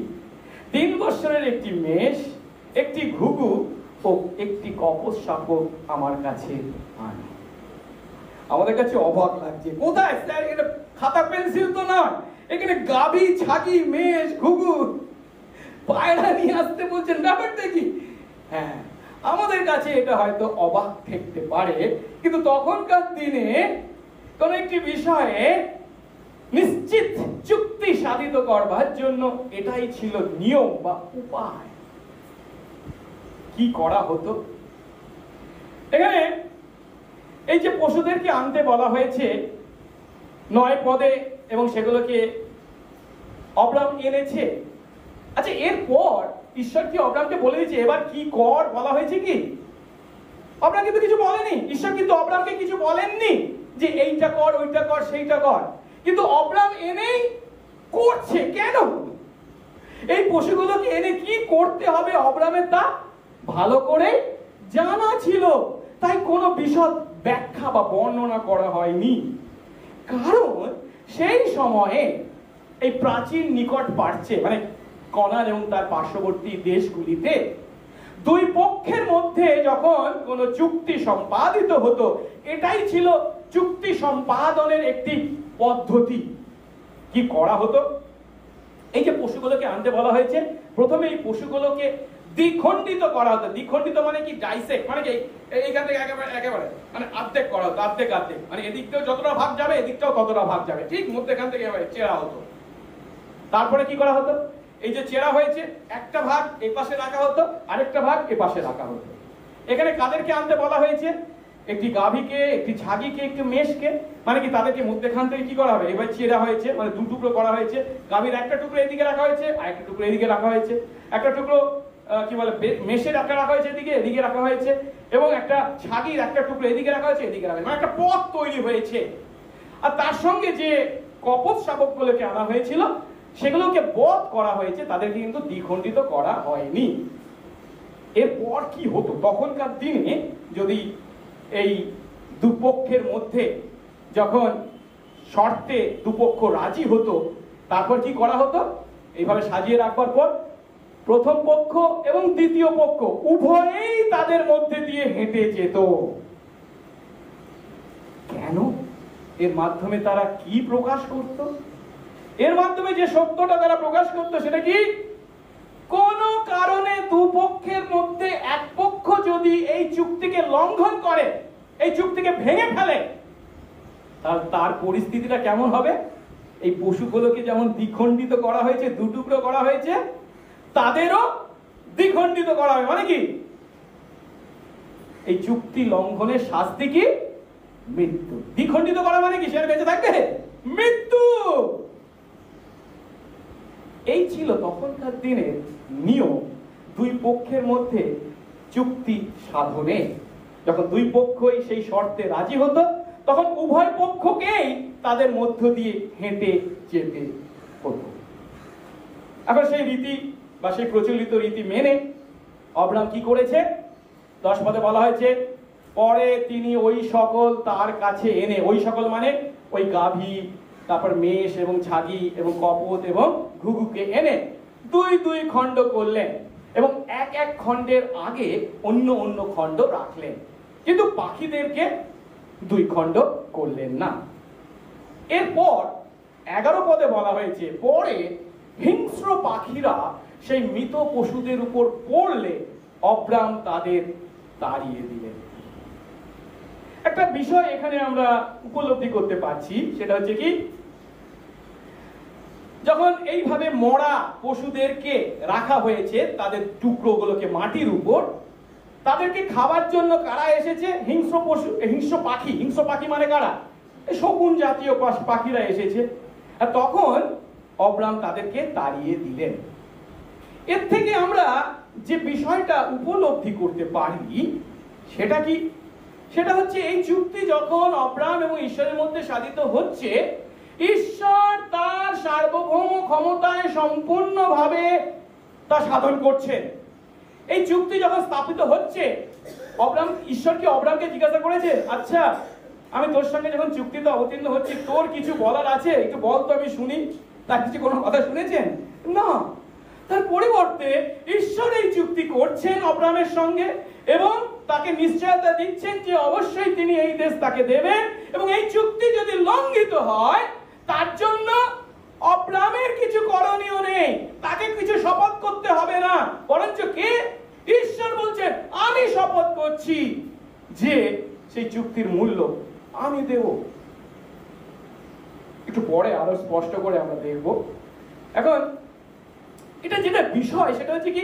3 বছরের একটি মেষ, একটি ঘুঘু ও একটি কপস সাপক আমার কাছে আন। আমাদের কাছে অবাক লাগছে, কোথায় স্যার, এটা খাতা পেন্সিল তো নয়, এখানে গাভী, ছাগি, মেষ, ঘুঘু, পায়রা নিয়ে আসতে বলছেন, ব্যাপারটা কি? হ্যাঁ, আমাদের কাছে এটা হয়তো অবাক ঠেকতে পারে, কিন্তু তখনকার দিনে কোন একটি বিষয়ে নিশ্চিত চুক্তি সাধিত করবার জন্য এটাই ছিল নিয়ম বা উপায়। কি করা হতো এখানে? এই যে পশুদেরকে আনতে বলা হয়েছে 9 পদে, এবং সেগুলোকে অব্রাহাম এনেছে। আচ্ছা, এরপর ঈশ্বর কি অব্রাহামকে বলে দিয়েছে এবার কি কর, বলা হয়েছে কি? অব্রাহাম কিন্তু কিছু বলেনি। ঈশ্বর কিন্তু অব্রাহামকে কিছু বলেননি যে এইটা কর, ওইটা কর, সেইটা কর। কিন্তু অব্রাম এনেই করছে কেন? এই পশুগুলোকে এনে কি করতে হবে অব্রামের তা ভালো করে জানা ছিল, তাই কোনো বিশদ ব্যাখ্যা বা বর্ণনা করা হয়নি। কারণ সেই সময়ে এই প্রাচীন নিকট প্রাচ্যে মানে কনান এবং তার পার্শ্ববর্তী দেশগুলিতে দুই পক্ষের মধ্যে যখন কোনো চুক্তি সম্পাদিত হতো, এটাই ছিল চুক্তি সম্পাদনের একটি পদ্ধতি। কি করা হতো? এই যে পশুগুলোকে আনতে বলা হয়েছে, প্রথমে এই পশুগুলোকে দ্বিখণ্ডিত করা হতো। দ্বিখণ্ডিত মানে কি? ডাইসেক্ট মানে কি? এইখান থেকে একেবারে মানে অর্ধেক করা হতো, অর্ধেক অর্ধেক, মানে এদিকটাও যতটা ভাগ যাবে এদিকটাও ততটা ভাগ যাবে, ঠিক মধ্যখান থেকে একেবারে চেরা হতো। তারপরে কি করা হতো? এই যে চেরা হয়েছে একটা ভাগ এই পাশে রাখা হতো, আরেকটা ভাগ এ পাশে রাখা হতো। এখানে কাদেরকে আনতে বলা হয়েছে? একটি গাভীকে, একটি ছাগিকে, একটি মেষকে, মানে কি তাদেরকে মধ্যখান থেকে কি করা হবে? এবার চেরা হয়েছে মানে দু টুকরো করা হয়েছে। গাভীর একটা টুকরো এদিকে রাখা হয়েছে, আর একটা টুকরো এদিকে রাখা হয়েছে। একটা টুকরো কি বলে মেষের একটা রাখা হয়েছে এদিকে, এদিকে রাখা হয়েছে, এবং একটা ছাগির একটা টুকরো এদিকে রাখা হয়েছে, এদিকে রাখা হয়েছে, মানে একটা পথ তৈরি হয়েছে। আর তার সঙ্গে যে কপট শাবকগুলোকে আনা হয়েছিল সেগুলোকে বধ করা হয়েছে, তাদেরকে কিন্তু দ্বিখণ্ডিত করা হয়নি। এরপর কি হতো? তখনকার দিনে যদি এই দুপক্ষের মধ্যে যখন শর্তে দুপক্ষ রাজি হতো, তারপর কি করা হতো? এইভাবে সাজিয়ে রাখবার পর প্রথম পক্ষ এবং দ্বিতীয় পক্ষ উভয়েই তাদের মধ্যে দিয়ে হেঁটে যেত। কেন? এর মাধ্যমে তারা কি প্রকাশ করত? এর মাধ্যমে যে সত্যটা তারা প্রকাশ করত সেটা কি? কোন কারণে দুপক্ষের মধ্যে এক পক্ষ যদি এই চুক্তিকে লঙ্ঘন করে, এই চুক্তিকে ভেঙে ফেলে, তার পরিস্থিতিটা কেমন হবে? এই পশুগুলোকে যেমন দ্বিখণ্ডিত করা হয়েছে, দুটুকরো করা হয়েছে, তাদেরও দ্বিখণ্ডিত করা হবে। মানে কি? এই চুক্তি লঙ্ঘনের শাস্তি কি? মৃত্যু। দ্বিখণ্ডিত করা মানে কি? সে বেঁচে থাকবে? মৃত্যু। এই ছিল তখনকার দিনের নিয়ম দুই পক্ষের মধ্যে চুক্তি সাধনে। যখন দুই পক্ষই সেই শর্তে রাজি হতো, তখন উভয় পক্ষকেই তাদের মধ্য দিয়ে হেঁটে যেতে হতো। এখন সেই রীতি বা সেই প্রচলিত রীতি মেনে অব্রাম কি করেছে? 10 পদে বলা হয়েছে, পরে তিনি ওই সকল তার কাছে এনে, ওই সকল মানে ওই গাভী, তারপর মেষ এবং ছাগি এবং কপত এবং ঘুঘুকে এনে দুই দুই খণ্ড করলেন এবং এক এক খণ্ডের আগে অন্য অন্য খণ্ড রাখলেন, কিন্তু পাখিদেরকে দুই খণ্ড করলেন না। এরপর 11 পদে বলা হয়েছে, পরে হিংস্র পাখিরা সেই মৃত পশুদের উপর পড়লে অব্রাম তাদের তাড়িয়ে দিলেন। একটা বিষয় এখানে আমরা উপলব্ধি করতে পারছি, সেটা হচ্ছে কি, যখন এইভাবে মরা পশুদেরকে রাখা হয়েছে তাদের টুকরোগুলোকে মাটির উপর, তাদেরকে খাবার জন্য কারা এসেছে? হিংস্র পশু, হিংস্র পাখি। হিংস্র পাখি মানে কারা? শকুন জাতীয় পাখিরা এসেছে। আর তখন অব্রাম তাদেরকে তাড়িয়ে দিলেন। এর থেকে আমরা যে বিষয়টা উপলব্ধি করতে পারি সেটা কি? সেটা হচ্ছে এই চুক্তি যখন অব্রাম এবং ঈশ্বরের মধ্যে সাধিত হচ্ছে, ঈশ্বর তার সার্বভৌম ক্ষমতায় সম্পূর্ণভাবে তা সাধন করছেন। এই চুক্তি যখন স্থাপিত হচ্ছে, ঈশ্বর কি অব্রামকে জিজ্ঞাসা করেছে, আচ্ছা আমি তোর সঙ্গে যখন চুক্তিতে অবতীর্ণ হচ্ছি, তোর কিছু বলার আছে, একটু বল তো আমি শুনি? তার কিছু কোনো কথা শুনেছেন? না। তার পরিবর্তে ঈশ্বর এই চুক্তি করছেন অব্রামের সঙ্গে এবং তাকে নিশ্চয়তা দিচ্ছেন যে অবশ্যই তিনি এই দেশ তাকে দেবেন, এবং এই চুক্তি যদি লঙ্ঘিত হয় তার জন্য অব্রামের কিছু করণীয় নেই, তাকে কিছু শপথ করতে হবে না, বরঞ্চ কে? ঈশ্বর বলছেন, আমি শপথ করছি যে সেই চুক্তির মূল্য আমি দেব। একটু পরে আরো স্পষ্ট করে আমরা দেখব। এখন এটা যেটা বিষয় সেটা হচ্ছে কি,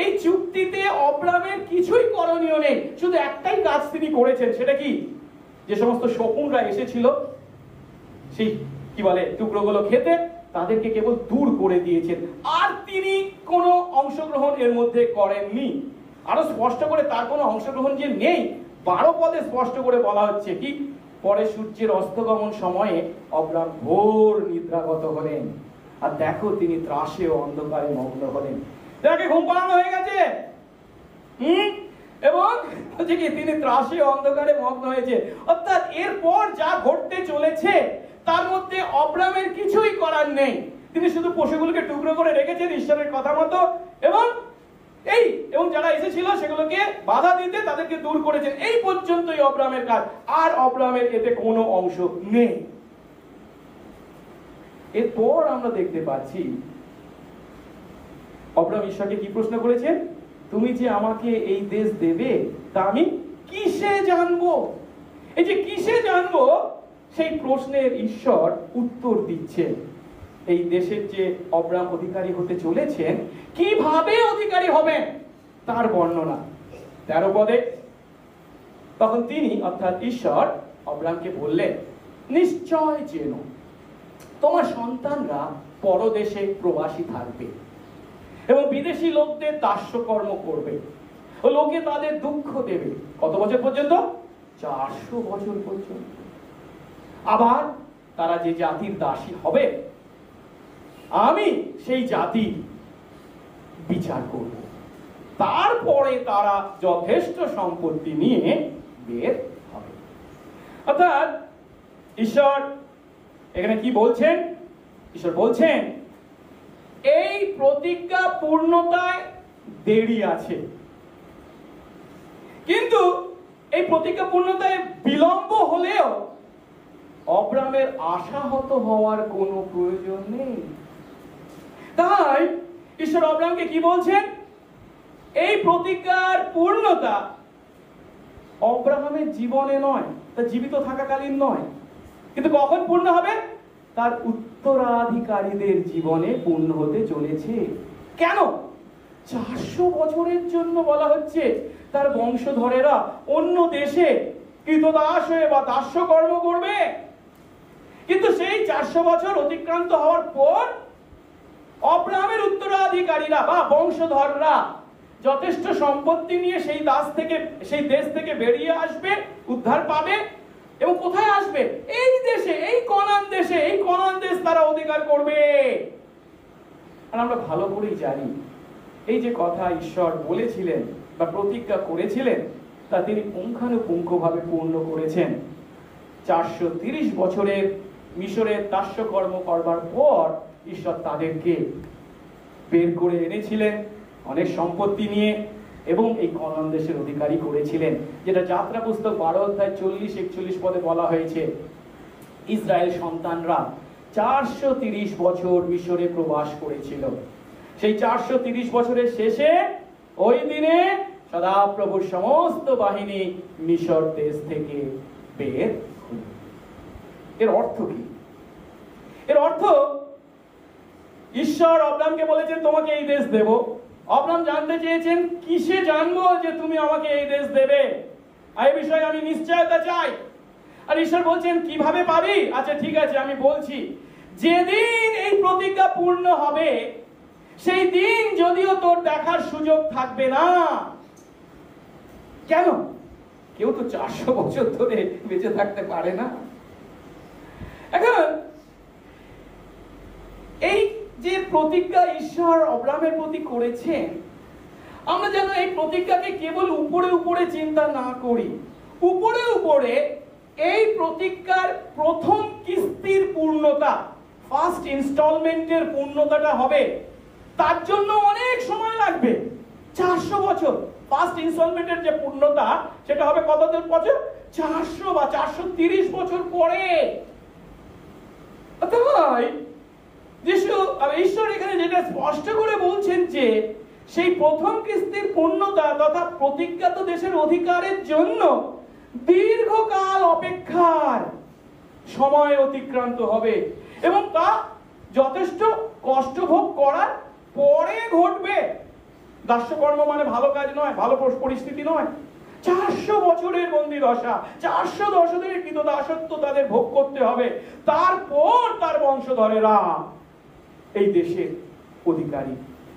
এই চুক্তিতে অব্রামের কিছুই করণীয় নেই, শুধু একটাই কাজ তিনি করেছেন। সেটা কি? যে সমস্ত শকুনরা এসেছিল সেই কি বলে টুকরোগুলো খেতে, তাদেরকে কেবল দূর করে দিয়েছেন, আর তিনি কোনো অংশগ্রহণ এর মধ্যে করেননি। আরো স্পষ্ট করে তার কোনো অংশগ্রহণ যে নেই, 12 পদে স্পষ্ট করে বলা হচ্ছে কি, পরে সূর্যের অস্তগমন সময়ে অব্রাম ঘোর নিদ্রাগত হলেন, আর দেখো তিনি ত্রাসে ও অন্ধকারে মগ্ন হলেন। তাকে ঘুম পাড়ানো হয়ে গেছে, এবং হচ্ছে কি তিনি ত্রাসে অন্ধকারে মগ্ন হয়েছে। অর্থাৎ এরপর যা ঘটতে চলেছে তার মধ্যে অব্রামের কিছুই করার নেই। তিনি শুধু পশুগুলোকে টুকরো করে রেখেছেন ঈশ্বরের কথা মতো, এবং যারা এসেছিল সেগুলোকে বাধা দিতে তাদেরকে দূর করেছেন। এই পর্যন্তই অব্রামের কাজ, আর অব্রামের এতে কোনো অংশ নেই। এরপর আমরা দেখতে পাচ্ছি অব্রাম ঈশ্বরকে কি প্রশ্ন করেছেন, তুমি যে আমাকে এই দেশ দেবে তা আমি কিসে জানবো? এই যে কিসে জানবো, সেই প্রশ্নের ঈশ্বর উত্তর দিচ্ছেন। এই দেশের যে অব্রাম অধিকারী হতে চলেছেন, কিভাবে অধিকারী হবেন তার বর্ণনা 13 পদে। তখন তিনি অর্থাৎ ঈশ্বর অব্রামকে বললেন, নিশ্চয় জেনো তোমার সন্তানরা পরদেশে প্রবাসী থাকবে এবং বিদেশি লোকদের দাস্যকর্ম করবে ও লোকে তাদের দুঃখ দেবে। কত বছর পর্যন্ত? 400 বছর পর্যন্ত। আবার তারা যে জাতির দাসী হবে, আমি সেই জাতির বিচার করব, তারপরে তারা যথেষ্ট সম্পত্তি নিয়ে বের হবে। অর্থাৎ ঈশ্বর এখানে কি বলছেন? ঈশ্বর বলছেন এই প্রতিজ্ঞা পূর্ণতায় দেরি আছে, কিন্তু এই প্রতিজ্ঞা পূর্ণতায় বিলম্ব হলেও অব্রামের আশাহত হওয়ার কোনো প্রয়োজন নেই। তাই ঈশ্বর অব্রামকে কি বলছেন, এই প্রতিজ্ঞার পূর্ণতা অব্রাহামের জীবনে নয়, তার জীবিত থাকাকালীন নয়, কিন্তু কখন পূর্ণ হবে? তার উত্তরাধিকারীদের জীবনে পূর্ণ হতে চলেছে। কেন? 400 বছরের জন্য বলা হচ্ছে তার বংশধরেরা অন্য দেশে কৃতদাস হয়ে বা দাস্যকর্ম করবে, কিন্তু সেই 400 বছর অতিক্রান্ত হওয়ার পর অব্রাহামের উত্তরাধিকারীরা বা বংশধররা যথেষ্ট সম্পত্তি নিয়ে সেই দেশ থেকে বেরিয়ে আসবে, উদ্ধার পাবে। এবং কোথায় আসবে? এই দেশে, এই কনান দেশ তারা অধিকার করবে। আর আমরা ভালো করেই জানি এই যে কথা ঈশ্বর বলেছিলেন বা প্রতিজ্ঞা করেছিলেন তা তিনি পুঙ্খানুপুঙ্খভাবে পূর্ণ করেছেন। 430 বছরের মিশরের দাস্যকর্ম করবার পর ঈশ্বর তাদেরকে বের করে এনেছিলেন অনেক সম্পত্তি নিয়ে, এবং এই কনান দেশের অধিকারী করেছিলেন, যেটা যাত্রা পুস্তক 12 অধ্যায় 40-41 পদে বলা হয়েছে। ইসরায়েল সন্তানরা 430 বছর মিশরে প্রবাস করেছিল। সেই 430 বছরের শেষে ওই দিনে সদাপ্রভুর সমস্ত বাহিনী মিশর দেশ থেকে বের হল। এর অর্থ কি? এর অর্থ ঈশ্বর অব্রামকে বলেছেন তোমাকে এই দেশ দেব। অব্রাম জানতে চেয়েছেন কিসে জানবো যে তুমি আমাকে এই দেশ দেবে, এই বিষয়ে আমি নিশ্চয়তা চাই। আর ঈশ্বর বলছেন কিভাবে পাবি? আচ্ছা ঠিক আছে, আমি বলছি। যেদিন এই প্রতিজ্ঞা পূর্ণ হবে সেই দিন যদিও তোর দেখার সুযোগ থাকবে না। কেন? কেউ তো 400 বছর ধরে বেঁচে থাকতে পারে না। এখন এই যে প্রতিজ্ঞা ঈশ্বর অব্রামের প্রতি করেছেন, আমরা যেন এই প্রতিজ্ঞাকে কেবল উপরে উপরে চিন্তা না করি। উপরে উপরে এই প্রতিজ্ঞার প্রথম কিস্তির পূর্ণতা, ফার্স্ট ইনস্টলমেন্টের পূর্ণতাটা হবে, তার জন্য অনেক সময় লাগবে। 400 বছর। ফার্স্ট ইনস্টলমেন্টের যে পূর্ণতা সেটা হবে কতদিন বছর? 400 বা 430 বছর পরে। তাই ঈশ্বর এখানে যেটা স্পষ্ট করে বলছেন যে সেই প্রথম কিস্তির পূর্ণতা তথা প্রতিজ্ঞাত দেশের অধিকারের জন্য দীর্ঘকাল অপেক্ষার সময় অতিক্রান্ত হবে, এবং তা যথেষ্ট কষ্টভোগ করার পরে ঘটবে। দাস্যকর্ম মানে ভালো কাজ নয়, ভালো পরিস্থিতি নয়। 400 বছরের বন্দী দশা, 400 বছরের কৃতদাসত্ব তাদের ভোগ করতে হবে। তারপর তার বংশধরেরা এই দেশের অধিকারী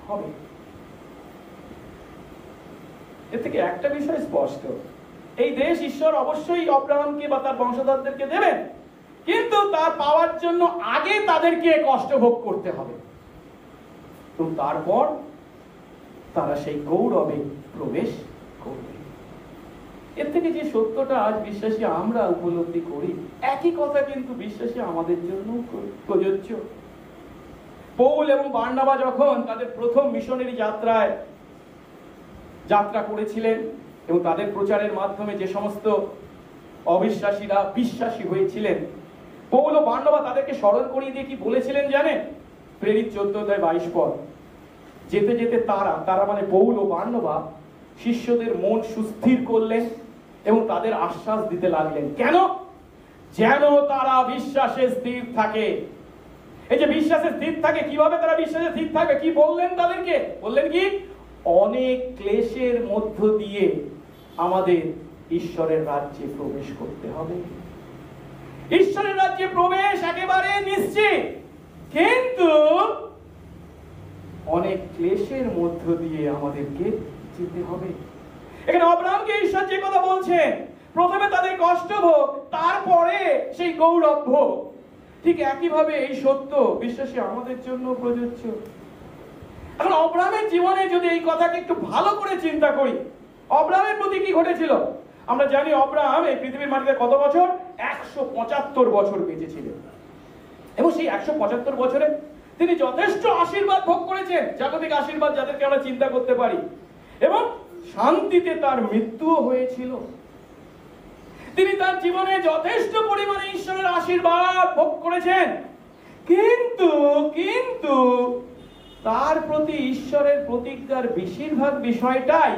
হবে। এর থেকে একটা বিষয় স্পষ্ট, এই দেশ ঈশ্বর অবশ্যই আব্রাহামকে বা তার বংশধরদেরকে দেবেন, কিন্তু তার পাওয়ার জন্য আগে তাদেরকে কষ্ট ভোগ করতে হবে, তো তারপর তারা সেই গৌরবে প্রবেশ করবে। এর থেকে যে সত্যটা আজ বিশ্বাসী আমরা উপলব্ধি করি, একই কথা কিন্তু বিশ্বাসী আমাদের জন্য প্রযোজ্য। পৌল এবং বার্নাবা যখন তাদের প্রথম মিশনারি যাত্রা করেছিলেন এবং তাদের প্রচারের মাধ্যমে যে সমস্ত অবিশ্বাসীরা বিশ্বাসী হয়েছিলেন, পৌল ও বার্নাবা তাদেরকে স্মরণ করিয়ে দিয়ে কি বলেছিলেন জানেন? প্রেরিত 14:22 পদ, যেতে যেতে তারা মানে পৌল ও বার্নাবা শিষ্যদের মন সুস্থির করলেন এবং তাদের আশ্বাস দিতে লাগলেন। কেন? যেন তারা বিশ্বাসে স্থির থাকে। এই যে বিশ্বাসে স্থির থাকে, কিভাবে তারা বিশ্বাসে স্থির থাকবে? কি বললেন তাদেরকে? বললেন কি? অনেক ক্লেশের মধ্য দিয়ে আমাদের ঈশ্বরের রাজ্যে প্রবেশ করতে হবে। ঈশ্বরের রাজ্যে প্রবেশ একেবারে নিশ্চিত, কিন্তু অনেক ক্লেশের মধ্য দিয়ে আমাদেরকে যেতে হবে। এখানে আব্রাহামকে ঈশ্বর যে কথা বলছেন, প্রথমে তাদের কষ্ট ভোগ, তারপরে সেই গৌরব ভোগ, ঠিক একইভাবে এই সত্য বিশ্বাসী আমাদের জন্য প্রযোজ্য। এখন আব্রাহামের জীবনে যদি এই কথাকে একটু ভালো করে চিন্তা করি, আব্রাহামের প্রতি কি ঘটেছিল? আমরা জানি আব্রাহাম এই পৃথিবীর মাটিতে কত বছর? 175 বছর বেঁচেছিলেন, এবং সেই 175 বছরে তিনি যথেষ্ট আশীর্বাদ ভোগ করেছেন, জাগতিক আশীর্বাদ যাদেরকে আমরা চিন্তা করতে পারি, এবং শান্তিতে তার মৃত্যুও হয়েছিল। তিনি তার জীবনে যথেষ্ট পরিমাণে ঈশ্বরের আশীর্বাদ ভোগ করেছেন, কিন্তু তার প্রতি ঈশ্বরের প্রতিজ্ঞার বেশিরভাগ বিষয়টাই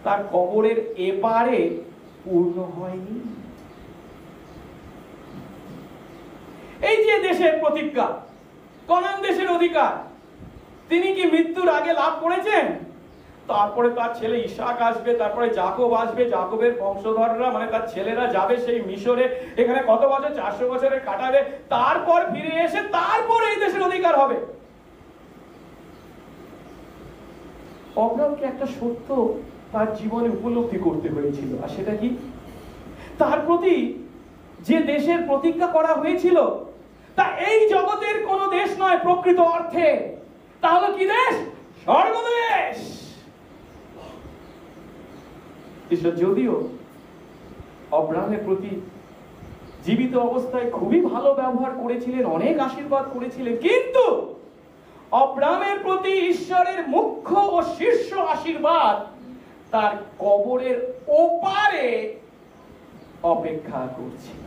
তার কবরের এপারে পূর্ণ হয়নি। এই যে দেশের প্রতিজ্ঞা, কনান দেশের অধিকার, তিনি কি মৃত্যুর আগে লাভ করেছেন? তারপরে তার ছেলে ইসাক আসবে, তারপরে যাকব আসবে, যাকবের বংশধররা মানে তার ছেলেরা যাবে সেই মিশরে, এখানে কত বছর? 400 বছরের কাটাবে, তারপর ফিরে এসে তারপর এই দেশের অধিকার হবে। আব্রাহামকে একটা সত্য তার জীবনে উপলব্ধি করতে হয়েছিল, আর সেটা কি? তার প্রতি যে দেশের প্রতিজ্ঞা করা হয়েছিল তা এই জগতের কোন দেশ নয় প্রকৃত অর্থে। তাহলে কি দেশ? স্বর্গদেশ। ঈশ্বর যদিও আব্রাহামের প্রতি জীবিত অবস্থায় খুবই ভালো ব্যবহার করেছিলেন, অনেক আশীর্বাদ করেছিলেন, কিন্তু আব্রাহামের প্রতি ঈশ্বরের মুখ্য ও শীর্ষ আশীর্বাদ তার কবরের ওপারে অপেক্ষা করছিল।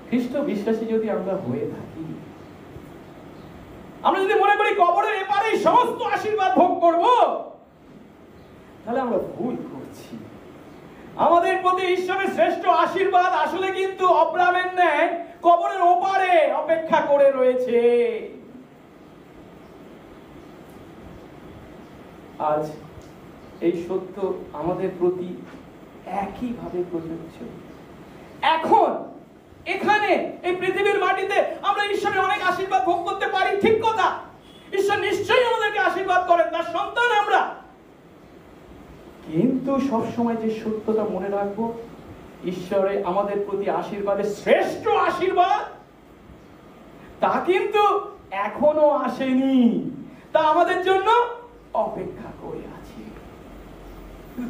খ্রিস্ট বিশ্বাসী যদি আমরা হয়ে থাকি, আমরা যদি মনে করি কবরের এপারে সমস্ত আশীর্বাদ ভোগ করব, তাহলে আমরা ভুল করছি। আমাদের প্রতি ঈশ্বরের শ্রেষ্ঠ আশীর্বাদ আসলে কিন্তু আব্রাহামের ন্যায় কবরের ওপারে অপেক্ষা করে রয়েছে। আজ এই সত্য আমাদের প্রতি একইভাবে প্রযোজ্য। এখন এখানে এই পৃথিবীর মাটিতে আমরা ঈশ্বরের অনেক আশীর্বাদ ভোগ করতে পারি, ঠিক কথা। ঈশ্বর নিশ্চয়ই আমাদেরকে আশীর্বাদ করেন, তার সন্তান আমরা। কিন্তু সবসময় যে সত্যটা মনে রাখবো, ঈশ্বরে আমাদের প্রতি আশীর্বাদের শ্রেষ্ঠ আশীর্বাদ তা কিন্তু এখনো আসেনি, তা আমাদের জন্য অপেক্ষা করে আছে।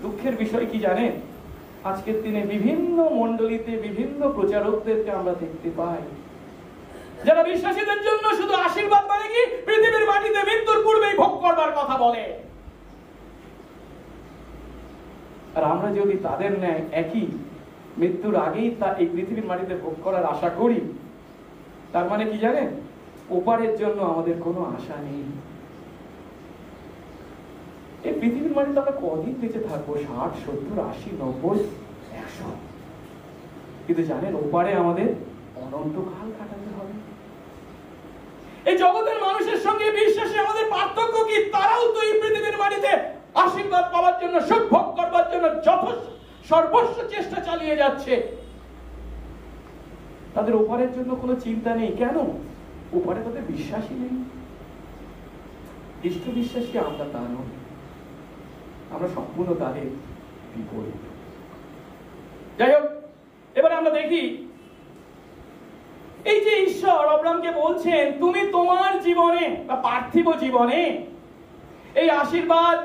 দুঃখের বিষয় কি জানেন? আজকের দিনে বিভিন্ন মণ্ডলীতে বিভিন্ন প্রচারকদেরকে আমরা দেখতে পাই, যারা বিশ্বাসীদের জন্য শুধু আশীর্বাদ মানে কি পৃথিবীর মাটিতে মৃত্যুর পূর্বেই ভোগ করবার কথা বলে। আর আমরা যদি তাদের ন্যায় একই মৃত্যুর আগেই তা এই পৃথিবীর মাটিতে ভোগ করার আশা করি, তার মানে কি জানেন? ওপারের জন্য আমাদের কোনো আশা নেই। এই পৃথিবীর মাটিতে আমরা কদিন বেঁচে থাকবো? 60, 70, 80, 90, 100। কিন্তু জানেন, ওপারে আমাদের অনন্তকাল কাটাতে হবে। এই জগতের মানুষের সঙ্গে বিশ্বাসী আমাদের পার্থক্য কি? তারাও তো এই পৃথিবীর মাটিতে আশীর্বাদ পাওয়ার জন্য, সুখ ভোগ করবার জন্য সর্বস্ব চেষ্টা চালিয়ে যাচ্ছে। তাদের ওপারের জন্য কোনো চিন্তা নেই। কেন? ওপারে তাদের বিশ্বাসই নেই। খ্রিস্ট বিশ্বাসী আমরা তা নই, আমরা সম্পূর্ণ তাদের বিপরীত। যাই হোক, এবার আমরা দেখি এই যে ঈশ্বর অব্রাহামকে বলছেন তুমি তোমার জীবনে বা পার্থিব জীবনে এই আশীর্বাদ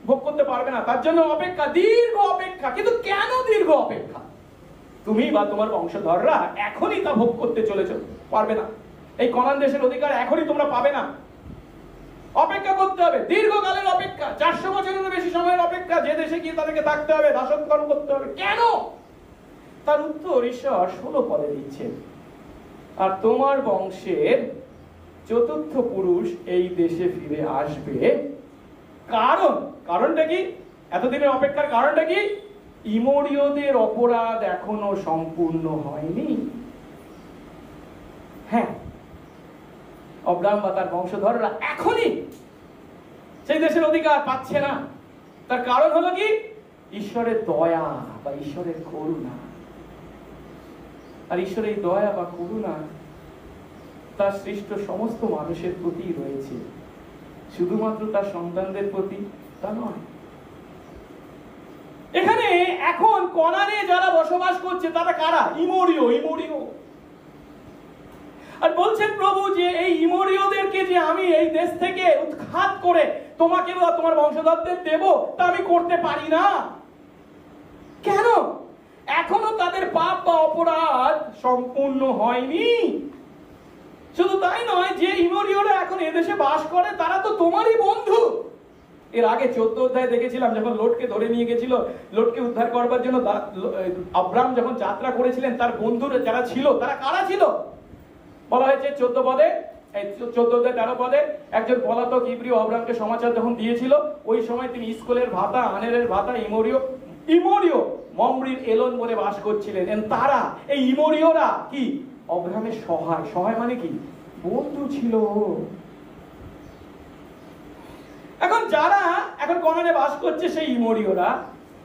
ভোগ করতে পারবে না, তার জন্য অপেক্ষা, দীর্ঘ অপেক্ষা। কিন্তু কেন দীর্ঘ অপেক্ষা? তুমি বা তোমার বংশধররা এখনই তা ভোগ করতে চলেছ, পারবে না। এই কনান দেশের অধিকার এখনই তোমরা পাবে না, অপেক্ষা করতে হবে, দীর্ঘকালের অপেক্ষা, 400 বছরের বেশি সময়ের অপেক্ষা, যে দেশে গিয়ে তাদেরকে থাকতে হবে, দাসত্বকর্ম করতে হবে। কেন? তার উত্তর ঈশ্বর 16 পদে দিচ্ছেন, আর তোমার বংশের চতুর্থ পুরুষ এই দেশে ফিরে আসবে। কারণটা কি? এতদিনের অপেক্ষার কারণটা কি? ইমোরীয়দের অপরাধ এখনো সম্পূর্ণ হয়নি। হ্যাঁ, অব্রাহাম বা তার বংশধররা এখনই সেই দেশের অধিকার পাচ্ছে না। তার কারণ হলো কি? ঈশ্বরের দয়া বা ঈশ্বরের করুণা। আর ঈশ্বরের এই দয়া বা করুণা তার সৃষ্ট সমস্ত মানুষের প্রতি রয়েছে, শুধুমাত্র তার সন্তানদের প্রতি তা নয়। এখানে এখন কনানে যারা বসবাস করছে তারা কারা? ইমোরীয়। আর বলছেন প্রভু যে এই ইমোরীয়দেরকে যে আমি এই দেশ থেকে উৎখাত করে তোমাকে বা তোমার বংশধরদের দেব, তা আমি করতে পারি না। কেন? এখনো তাদের পাপ বা অপরাধ সম্পূর্ণ হয়নি। শুধু তাই নয়, যে ইমোরীয়রা এখন এদেশে বাস করে তারা তো তোমারই বন্ধু। এর আগে 14 অধ্যায়ে দেখেছিলাম যখন লোটকে ধরে নিয়ে গেছিল, লোটকে উদ্ধার করবার জন্য আব্রাহাম যখন যাত্রা করেছিলেন, তার বন্ধুরা যারা ছিল তারা কারা ছিল? বলা হয়েছে 14 পদে, 14 অধ্যায় 13 পদে, একজন পলাতক ইব্রিয় আব্রাহামকে সমাচার যখন দিয়েছিল, ওই সময় তিনি স্কুলের ভাতা, আনেরের ভাতা, ইমোরীয় মমরির এলন বলে বাস করছিলেন। তারা, এই ইমোরীয়রা কি আব্রাহামের সহায় মানে কি? বন্ধু ছিল। এখন যারা এখন কনানে বাস করছে সেই ইমোরীয়রা,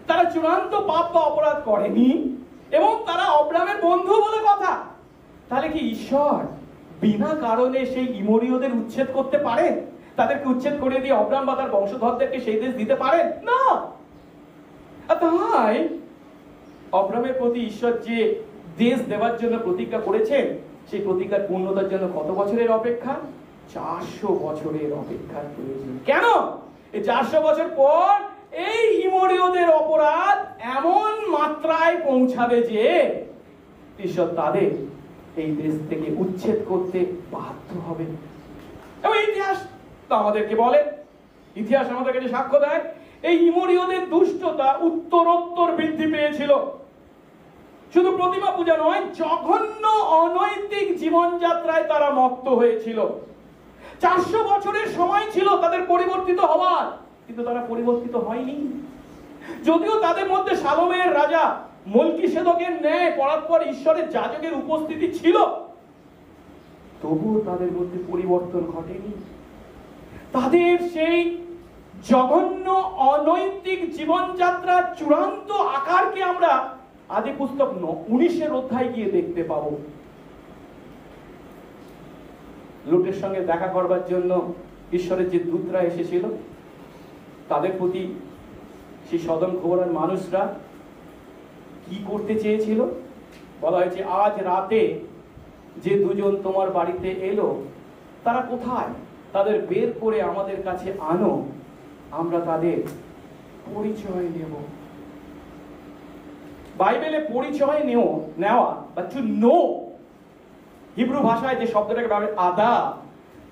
তারা চূড়ান্ত পাপ বা অপরাধ করেনি এবং তারা আব্রাহামের বন্ধু বলে কথা। তাহলে কি ঈশ্বর বিনা কারণে সেই ইমোরীয়দের উচ্ছেদ করতে পারেন? তাদেরকে উচ্ছেদ করে দিয়ে আব্রাহাম বা তার বংশধরদেরকে সেই দেশ দিতে পারেন না। তাই আব্রাহামের প্রতি ঈশ্বর যে দেশ দেওয়ার জন্য প্রতিজ্ঞা করেছেন, সেই প্রতিজ্ঞার পূর্ণতার জন্য কত বছরের অপেক্ষা? 400 বছরের অপেক্ষার প্রয়োজন। কেন? এই 400 বছর পর এই ইমোরীয়দের অপরাধ এমন মাত্রায় পৌঁছাবে যে ঈশ্বর তাদের এই দেশ থেকে উচ্ছেদ করতে বাধ্য হবে। এবং ইতিহাস তো আমাদেরকে বলে, ইতিহাস আমাদের কাছে সাক্ষ্য দেয়, এই ইমোরীয়দের দুষ্টতা উত্তরোত্তর বৃদ্ধি পেয়েছিল। শুধু প্রতিমা পূজা নয়, জঘন্য অনৈতিক জীবনযাত্রায় তারা মত্ত হয়েছিল। 400 বছরের সময় ছিল তাদের পরিবর্তিত হওয়ার, কিন্তু তারা পরিবর্তিত হয়নি। যদিও তাদের মধ্যে শালোমের রাজা মলকিসেদকের ন্যায় পরাৎপর ঈশ্বরের যাজকের উপস্থিতি ছিল, তবুও তাদের মধ্যে পরিবর্তন ঘটেনি। তাদের সেই জঘন্য অনৈতিক জীবনযাত্রার চূড়ান্ত আকারকে আমরা আদি পুস্তক 19 অধ্যায় গিয়ে দেখতে পাবো। লোটের সঙ্গে দেখা করবার জন্য ঈশ্বরের যে দূতরা এসেছিল, তাদের প্রতি সেই সদম গমোরার মানুষরা কি করতে চেয়েছিল? বলা হয়েছে, আজ রাতে যে দুজন তোমার বাড়িতে এলো তারা কোথায়? তাদের বের করে আমাদের কাছে আনো, আমরা তাদের পরিচয় নেব। বাইবেলে পরিচয় নেওয়া বা টু নো, হিব্রু ভাষায় যে শব্দটাকে ব্যবহার আদা,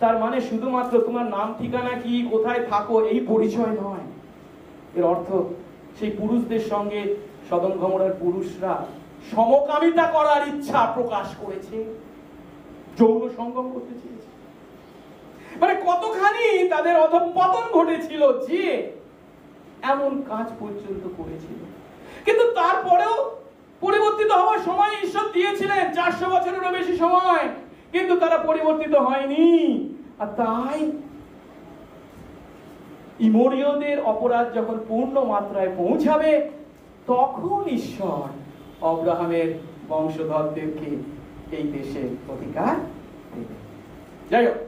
তার মানে শুধুমাত্র তোমার নাম ঠিকানা কি, কোথায় থাকো, এই পরিচয় নয়। এর অর্থ সেই পুরুষদের সঙ্গে সদম গমোরার পুরুষরা সমকামিতা করার ইচ্ছা প্রকাশ করেছে, যৌন সঙ্গম করতে চেয়েছে। মানে কতখানি তাদের অধঃপতন ঘটেছিল যে এমন কাজ পর্যন্ত করেছিল। কিন্তু তারপরেও পরিবর্তিত হওয়ার সময় ঈশ্বর দিয়েছিলেন 400 বছরেরও বেশি সময়, কিন্তু তারা পরিবর্তিত হয়নি। আর তাই ইমোরীয়দের অপরাধ যখন পূর্ণ মাত্রায় পৌঁছাবে, তখন ঈশ্বর আব্রাহামের বংশধরদেরকে এই দেশে অধিকার দেবে। যাই হোক,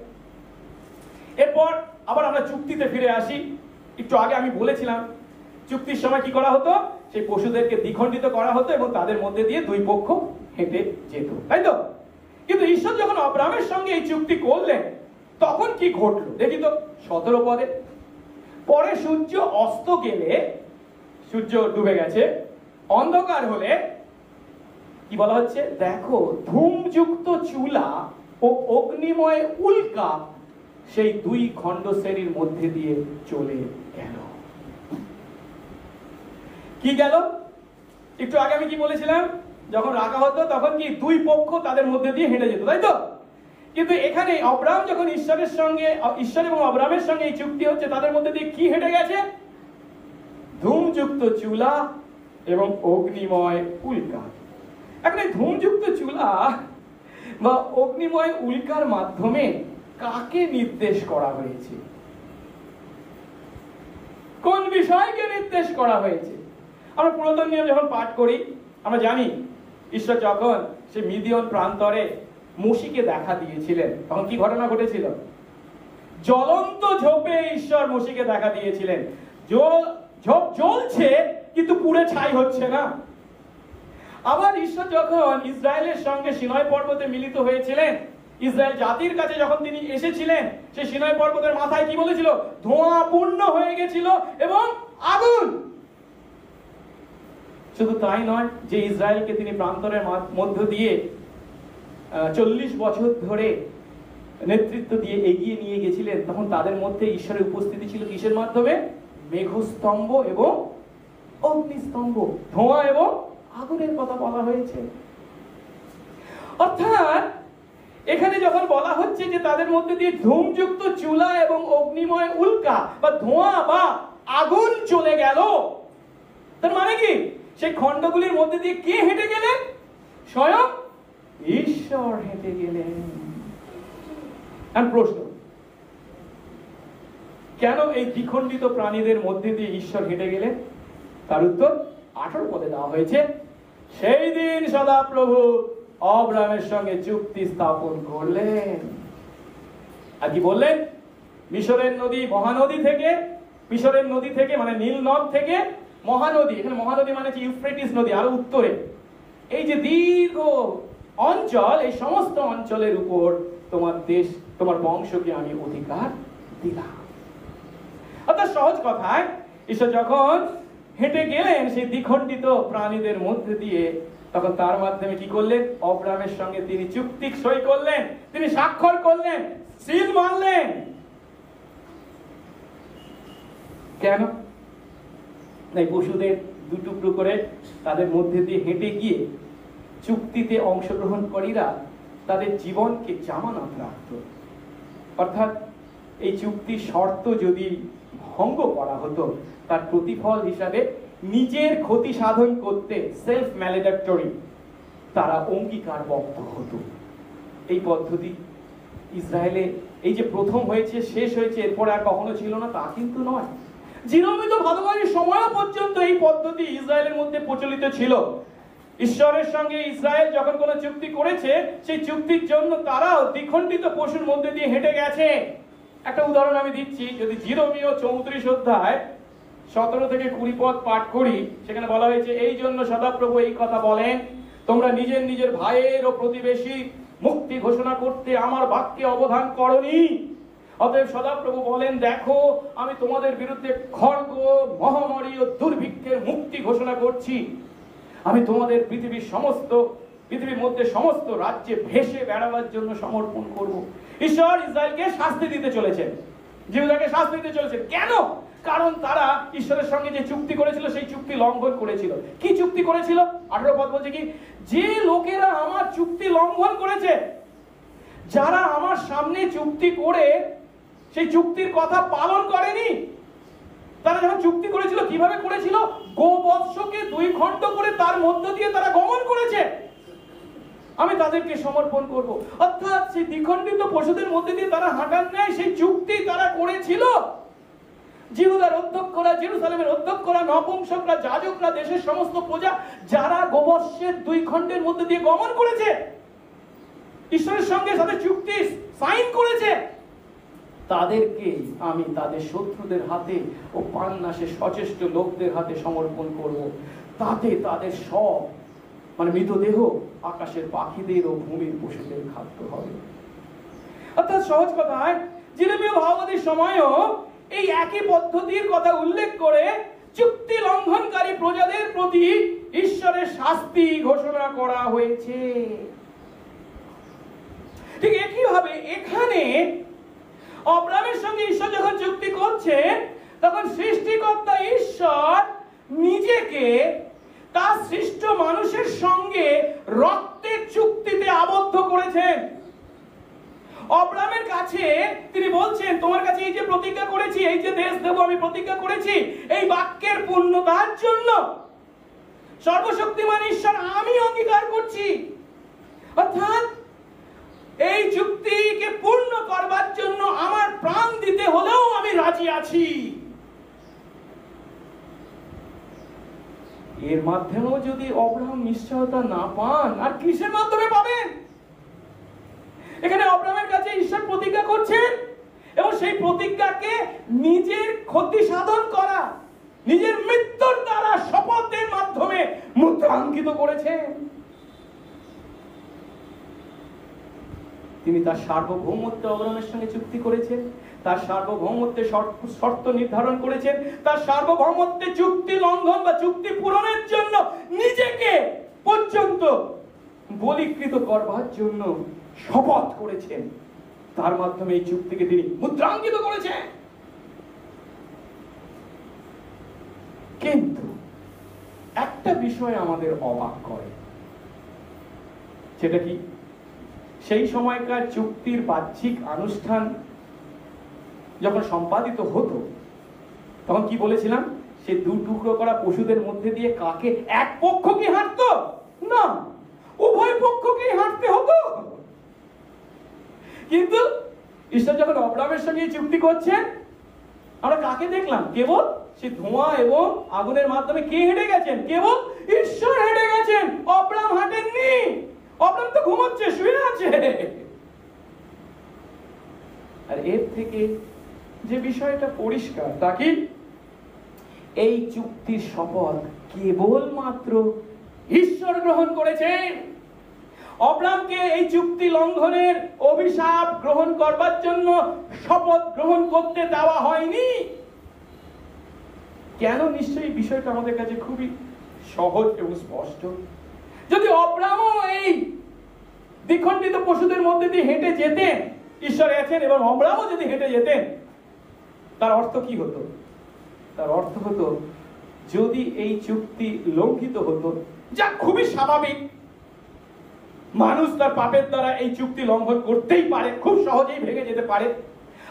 এরপর আবার আমরা চুক্তিতে ফিরে আসি। একটু আগে আমি বলেছিলাম চুক্তির সময় কি করা হতো, সেই পশুদেরকে দ্বিখণ্ডিত করা হতো এবং তাদের মধ্যে দিয়ে দুই পক্ষ হেঁটে যেত, তাই তো? কিন্তু ঈশ্বর যখন আব্রাহামের সঙ্গে এই চুক্তি করলেন তখন কি ঘটলো দেখি তো 17 পদে। পরে সূর্য অস্ত গেলে, সূর্য ডুবে গেছে, অন্ধকার হলে কি বলা হচ্ছে, দেখো ধূমযুক্ত চুলা ও অগ্নিময় উল্কা সেই দুই খণ্ড শ্রেণীর মধ্যে দিয়ে চলে গেল। কি গেল? একটু আগে আমি কি বলেছিলাম, যখন রাখা হতো তখন কি দুই পক্ষ তাদের মধ্যে দিয়ে হেঁটে যেত, তাই তো? কিন্তু এখানে আব্রাহাম যখন ঈশ্বরের সঙ্গে, ঈশ্বর এবং আব্রাহামের সঙ্গে এই চুক্তি হচ্ছে, তাদের মধ্যে দিয়ে কি হেঁটে গেছে? ধূমযুক্ত চুলা এবং অগ্নিময় উল্কা। এখন এই ধূমযুক্ত চুলা বা অগ্নিময় উল্কার মাধ্যমে কাকে নির্দেশ করা হয়েছে? কোন বিষয়কে নির্দেশ করা হয়েছে? আমরা পুরাতন নিয়ম যখন পাঠ করি আমরা জানি ঈশ্বর যখন সে মিদিয়ন প্রান্তরে মোশিকে দেখা দিয়েছিলেন তখন কি ঘটনা ঘটেছিল? জ্বলন্ত ঝোপে ঈশ্বর মোশিকে দেখা দিয়েছিলেন। ঝোপ জ্বলছে কিন্তু পুড়ে ছাই হচ্ছে না। আবার ঈশ্বর যখন ইসরায়েলের সঙ্গে সিনাই পর্বতে মিলিত হয়েছিলেন, ইসরায়েল জাতির কাছে যখন তিনি এসেছিলেন, সেই সিনাই পর্বতের মাথায় কি বলেছিল? ধোঁয়া পূর্ণ হয়ে গেছিল এবং আগুন। শুধু তাই নয়, যে ইসরায়েলকে তিনি প্রান্তরের মধ্য দিয়ে 40 বছর ধরে নেতৃত্ব দিয়ে এগিয়ে নিয়ে গেছিলেন, তখন তাদের মধ্যে ঈশ্বরের উপস্থিতি ছিল কিসের মাধ্যমে? মেঘস্তম্ভ এবং অগ্নিস্তম্ভ, ধোঁয়া এবং আগুনের কথা বলা হয়েছে। অর্থাৎ এখানে যখন বলা হচ্ছে যে তাদের মধ্যে দিয়ে ধূমযুক্ত চুলা এবং অগ্নিময় উল্কা বা ধোঁয়া বা আগুন চলে গেল, তার মানে কি? সেই খণ্ডগুলির মধ্যে দিয়ে কে হেঁটে গেলেন? স্বয়ং ঈশ্বর হেঁটে গেলেন। আর প্রশ্ন, কেন এই দ্বিখণ্ডিত প্রাণীদের মধ্যে দিয়ে ঈশ্বর হেঁটে গেলেন? তার উত্তর 18 পদে দেওয়া হয়েছে। সেই দিন সদাপ্রভু আব্রাহামের সঙ্গে চুক্তি স্থাপন করলেন। আর কি বললেন? মিশরের নদী, মহানদী থেকে, মিশরের নদী থেকে মানে নীল নদ থেকে মহানদী, এখানে মহানদী মানে হচ্ছে ইউফ্রেটিস নদী, আরো উত্তরে এই যে দীর্ঘ অঞ্চল, এই সমস্ত অঞ্চলের উপর তোমার দেশ, তোমার বংশকে আমি অধিকার দিলাম। অর্থাৎ সহজ কথায় ঈশ্বর যখন হেঁটে গেলেন সেই দ্বিখণ্ডিত প্রাণীদের মধ্যে দিয়ে, তখন তার মাধ্যমে কি করলেন? আব্রাহামের সঙ্গে তিনি চুক্তি সই করলেন, তিনি স্বাক্ষর করলেন, সিল মারলেন। কেন? এই পশুদের দুটুকরো করে তাদের মধ্যে দিয়ে হেঁটে গিয়ে চুক্তিতে অংশগ্রহণকারীরা তাদের জীবনকে জামানত রাখত। অর্থাৎ এই চুক্তির শর্ত যদি ভঙ্গ করা হতো, তার প্রতিফল হিসাবে নিজের ক্ষতি সাধন করতে, সেলফ ম্যালেডাক্টরি, তারা অঙ্গীকারবদ্ধ হতো। এই পদ্ধতি ইসরায়েলে এই যে প্রথম হয়েছে, শেষ হয়েছে, এরপরে আর কখনো ছিল না তা কিন্তু নয়। জীরমিত ভালোবাসীর সময় পর্যন্ত এই পদ্ধতি ইসরায়েলের মধ্যে প্রচলিত ছিল। ঈশ্বরের সঙ্গে ইসরায়েল যখন কোনো চুক্তি করেছে, সেই চুক্তির জন্য তারাও দ্বিখণ্ডিত পশুর মধ্যে দিয়ে হেঁটে গেছে। একটা উদাহরণ আমি দিচ্ছি, যদি জিরমীয় 34 অধ্যায় 17 থেকে 20 পদ পাঠ করি, সেখানে বলা হয়েছে, এই জন্য সদাপ্রভু এই কথা বলেন, তোমরা নিজের নিজের ভাইয়ের ও প্রতিবেশী মুক্তি ঘোষণা করতে আমার বাক্যে অবধান করনি। অতএব সদাপ্রভু বলেন, দেখো আমি তোমাদের বিরুদ্ধে খড়গ, মহামারী ও দুর্ভিক্ষের মুক্তি ঘোষণা করছি। আমি তোমাদের পৃথিবীর মধ্যে সমস্ত রাজ্যে ভেসে বেড়াবার জন্য সমর্পণ করব। ঈশ্বর ইসরায়েলকে শাস্তি দিতে চলেছেন, জিহুদাকে শাস্তি দিতে চলেছেন। কেন? কারণ তারা ঈশ্বরের সঙ্গে যে চুক্তি করেছিল সেই চুক্তি লঙ্ঘন করেছিল। কি চুক্তি করেছিল? 18 পদ বলছে কি, যে লোকেরা আমার চুক্তি লঙ্ঘন করেছে, যারা আমার সামনে চুক্তি করে সেই চুক্তির কথা পালন করেনি, তারা যখন চুক্তি করেছিল কিভাবে করেছিল? গোবৎসকে 2 খণ্ড করে তার মধ্য দিয়ে তারা গমন করেছে, আমি তাদেরকে সমর্পণ করব। অর্থাৎ সেই দ্বিখণ্ডিত পশুদের মধ্যে দিয়ে তারা হাঁটার ন্যায় সেই চুক্তি তারা করেছিল। জিহুদার অধ্যক্ষরা, জেরুসালেমের অধ্যক্ষরা, নপুংসকরা, যাজকরা, দেশের সমস্ত প্রজা, যারা গোবৎসের 2 খণ্ডের মধ্যে দিয়ে গমন করেছে, ঈশ্বরের সঙ্গে সাথে চুক্তি সাইন করেছে, তাদেরকে আমি তাদের শত্রুদের হাতে ও প্রাণনাশে সচেষ্ট লোকদের হাতে সমর্পণ করব। তাতে তাদের সব মৃতদেহ আকাশের পাখিদের ও ভূমির পশুদের খাদ্য হবে। অর্থাৎ সহজ কথায় জিরেমীয় ভাববাদীর সময়ও এই একই পদ্ধতির কথা উল্লেখ করে চুক্তি লঙ্ঘনকারী প্রজাদের প্রতি ঈশ্বরের শাস্তি ঘোষণা করা হয়েছে। ঠিক একইভাবে এখানে অব্রাহামের সঙ্গে ঈশ্বর যখন চুক্তি করছে, তখন সৃষ্টিকর্তা ঈশ্বর নিজেকে তার সৃষ্ট মানুষের সঙ্গে রক্তের চুক্তিতে আবদ্ধ করেছেন। অব্রাহামের কাছে তিনি বলছেন, তোমার কাছে এই যে প্রতিজ্ঞা করেছি, এই যে দেশ দেব আমি প্রতিজ্ঞা করেছি, এই বাক্যের পূর্ণতার জন্য সর্বশক্তিমান ঈশ্বর আমি অঙ্গীকার করছি। অর্থাৎ এই চুক্তিকে পূর্ণ করবার জন্য আমার প্রাণ দিতে হলেও আমি রাজি আছি। এর মাধ্যমেও যদি অব্রাহাম নিশ্চয়তা না পান, আর কিসের মাধ্যমে পাবেন? এখানে অব্রাহামের কাছে ঈশ্বর প্রতিজ্ঞা করছেন এবং সেই প্রতিজ্ঞাকে নিজের ক্ষতি সাধন করা, নিজের মৃত্যুর দ্বারা শপথের মাধ্যমে মুদ্রাঙ্কিত করেছেন। তিনি তার সার্বভৌমত্ব অব্রাহামের সঙ্গে চুক্তি করেছেন, তার সার্বভৌমত্বের শর্ত নির্ধারণ করেছেন, তার সার্বভৌমত্বে চুক্তি লঙ্ঘন বা চুক্তি পূরণের জন্য নিজেকে পর্যন্ত বলীকৃত করবার জন্য শপথ করেছেন। তার মাধ্যমে এই চুক্তিকে তিনি মুদ্রাঙ্কিত করেছেন। কিন্তু একটা বিষয় আমাদের অবাক করে, সেটা কি? সেই সময়কার চুক্তির বাহ্যিক আনুষ্ঠান যখন সম্পাদিত হতো, তখন কি বলেছিলাম? সে দু টুকরো করা পশুদের মধ্যে দিয়ে কাকে এক পক্ষ কি হাঁটতো না, উভয় পক্ষকেই হাঁটতে হতো। কিন্তু ঈশ্বর যখন অব্রাহামের সঙ্গে চুক্তি করছেন, আমরা কাকে দেখলাম? কেবল সে ধোঁয়া এবং আগুনের মাধ্যমে কে হেঁটে গেছেন? কেবল ঈশ্বর হেঁটে গেছেন, অব্রাহাম হাঁটেননি। অব্রাহাম তো ঘুমোচ্ছে, শুয়ে আছে। আর এর থেকে যে বিষয়টা পরিষ্কার তা কি? এই চুক্তির শপথ কেবলমাত্র ঈশ্বর গ্রহণ করেছেন। অব্রাহামকে এই চুক্তি লঙ্ঘনের অভিশাপ গ্রহণ করবার জন্য শপথ গ্রহণ করতে দেওয়া হয়নি। কেন? নিশ্চয়ই বিষয়টা আমাদের কাছে খুবই সহজ এবং স্পষ্ট। যদি অব্রাহামও এই দ্বিখণ্ডিত পশুদের মধ্যে দিয়ে হেঁটে যেতেন, ঈশ্বর আছেন এবং অব্রাহামও যদি হেঁটে যেতেন, তার অর্থ কি হতো? তার অর্থ হতো, যদি এই চুক্তি লঙ্ঘিত হতো, যা খুবই স্বাভাবিক, মানুষ তার পাপের দ্বারা এই চুক্তি লঙ্ঘন করতেই পারে, খুব সহজেই ভেঙে যেতে পারে।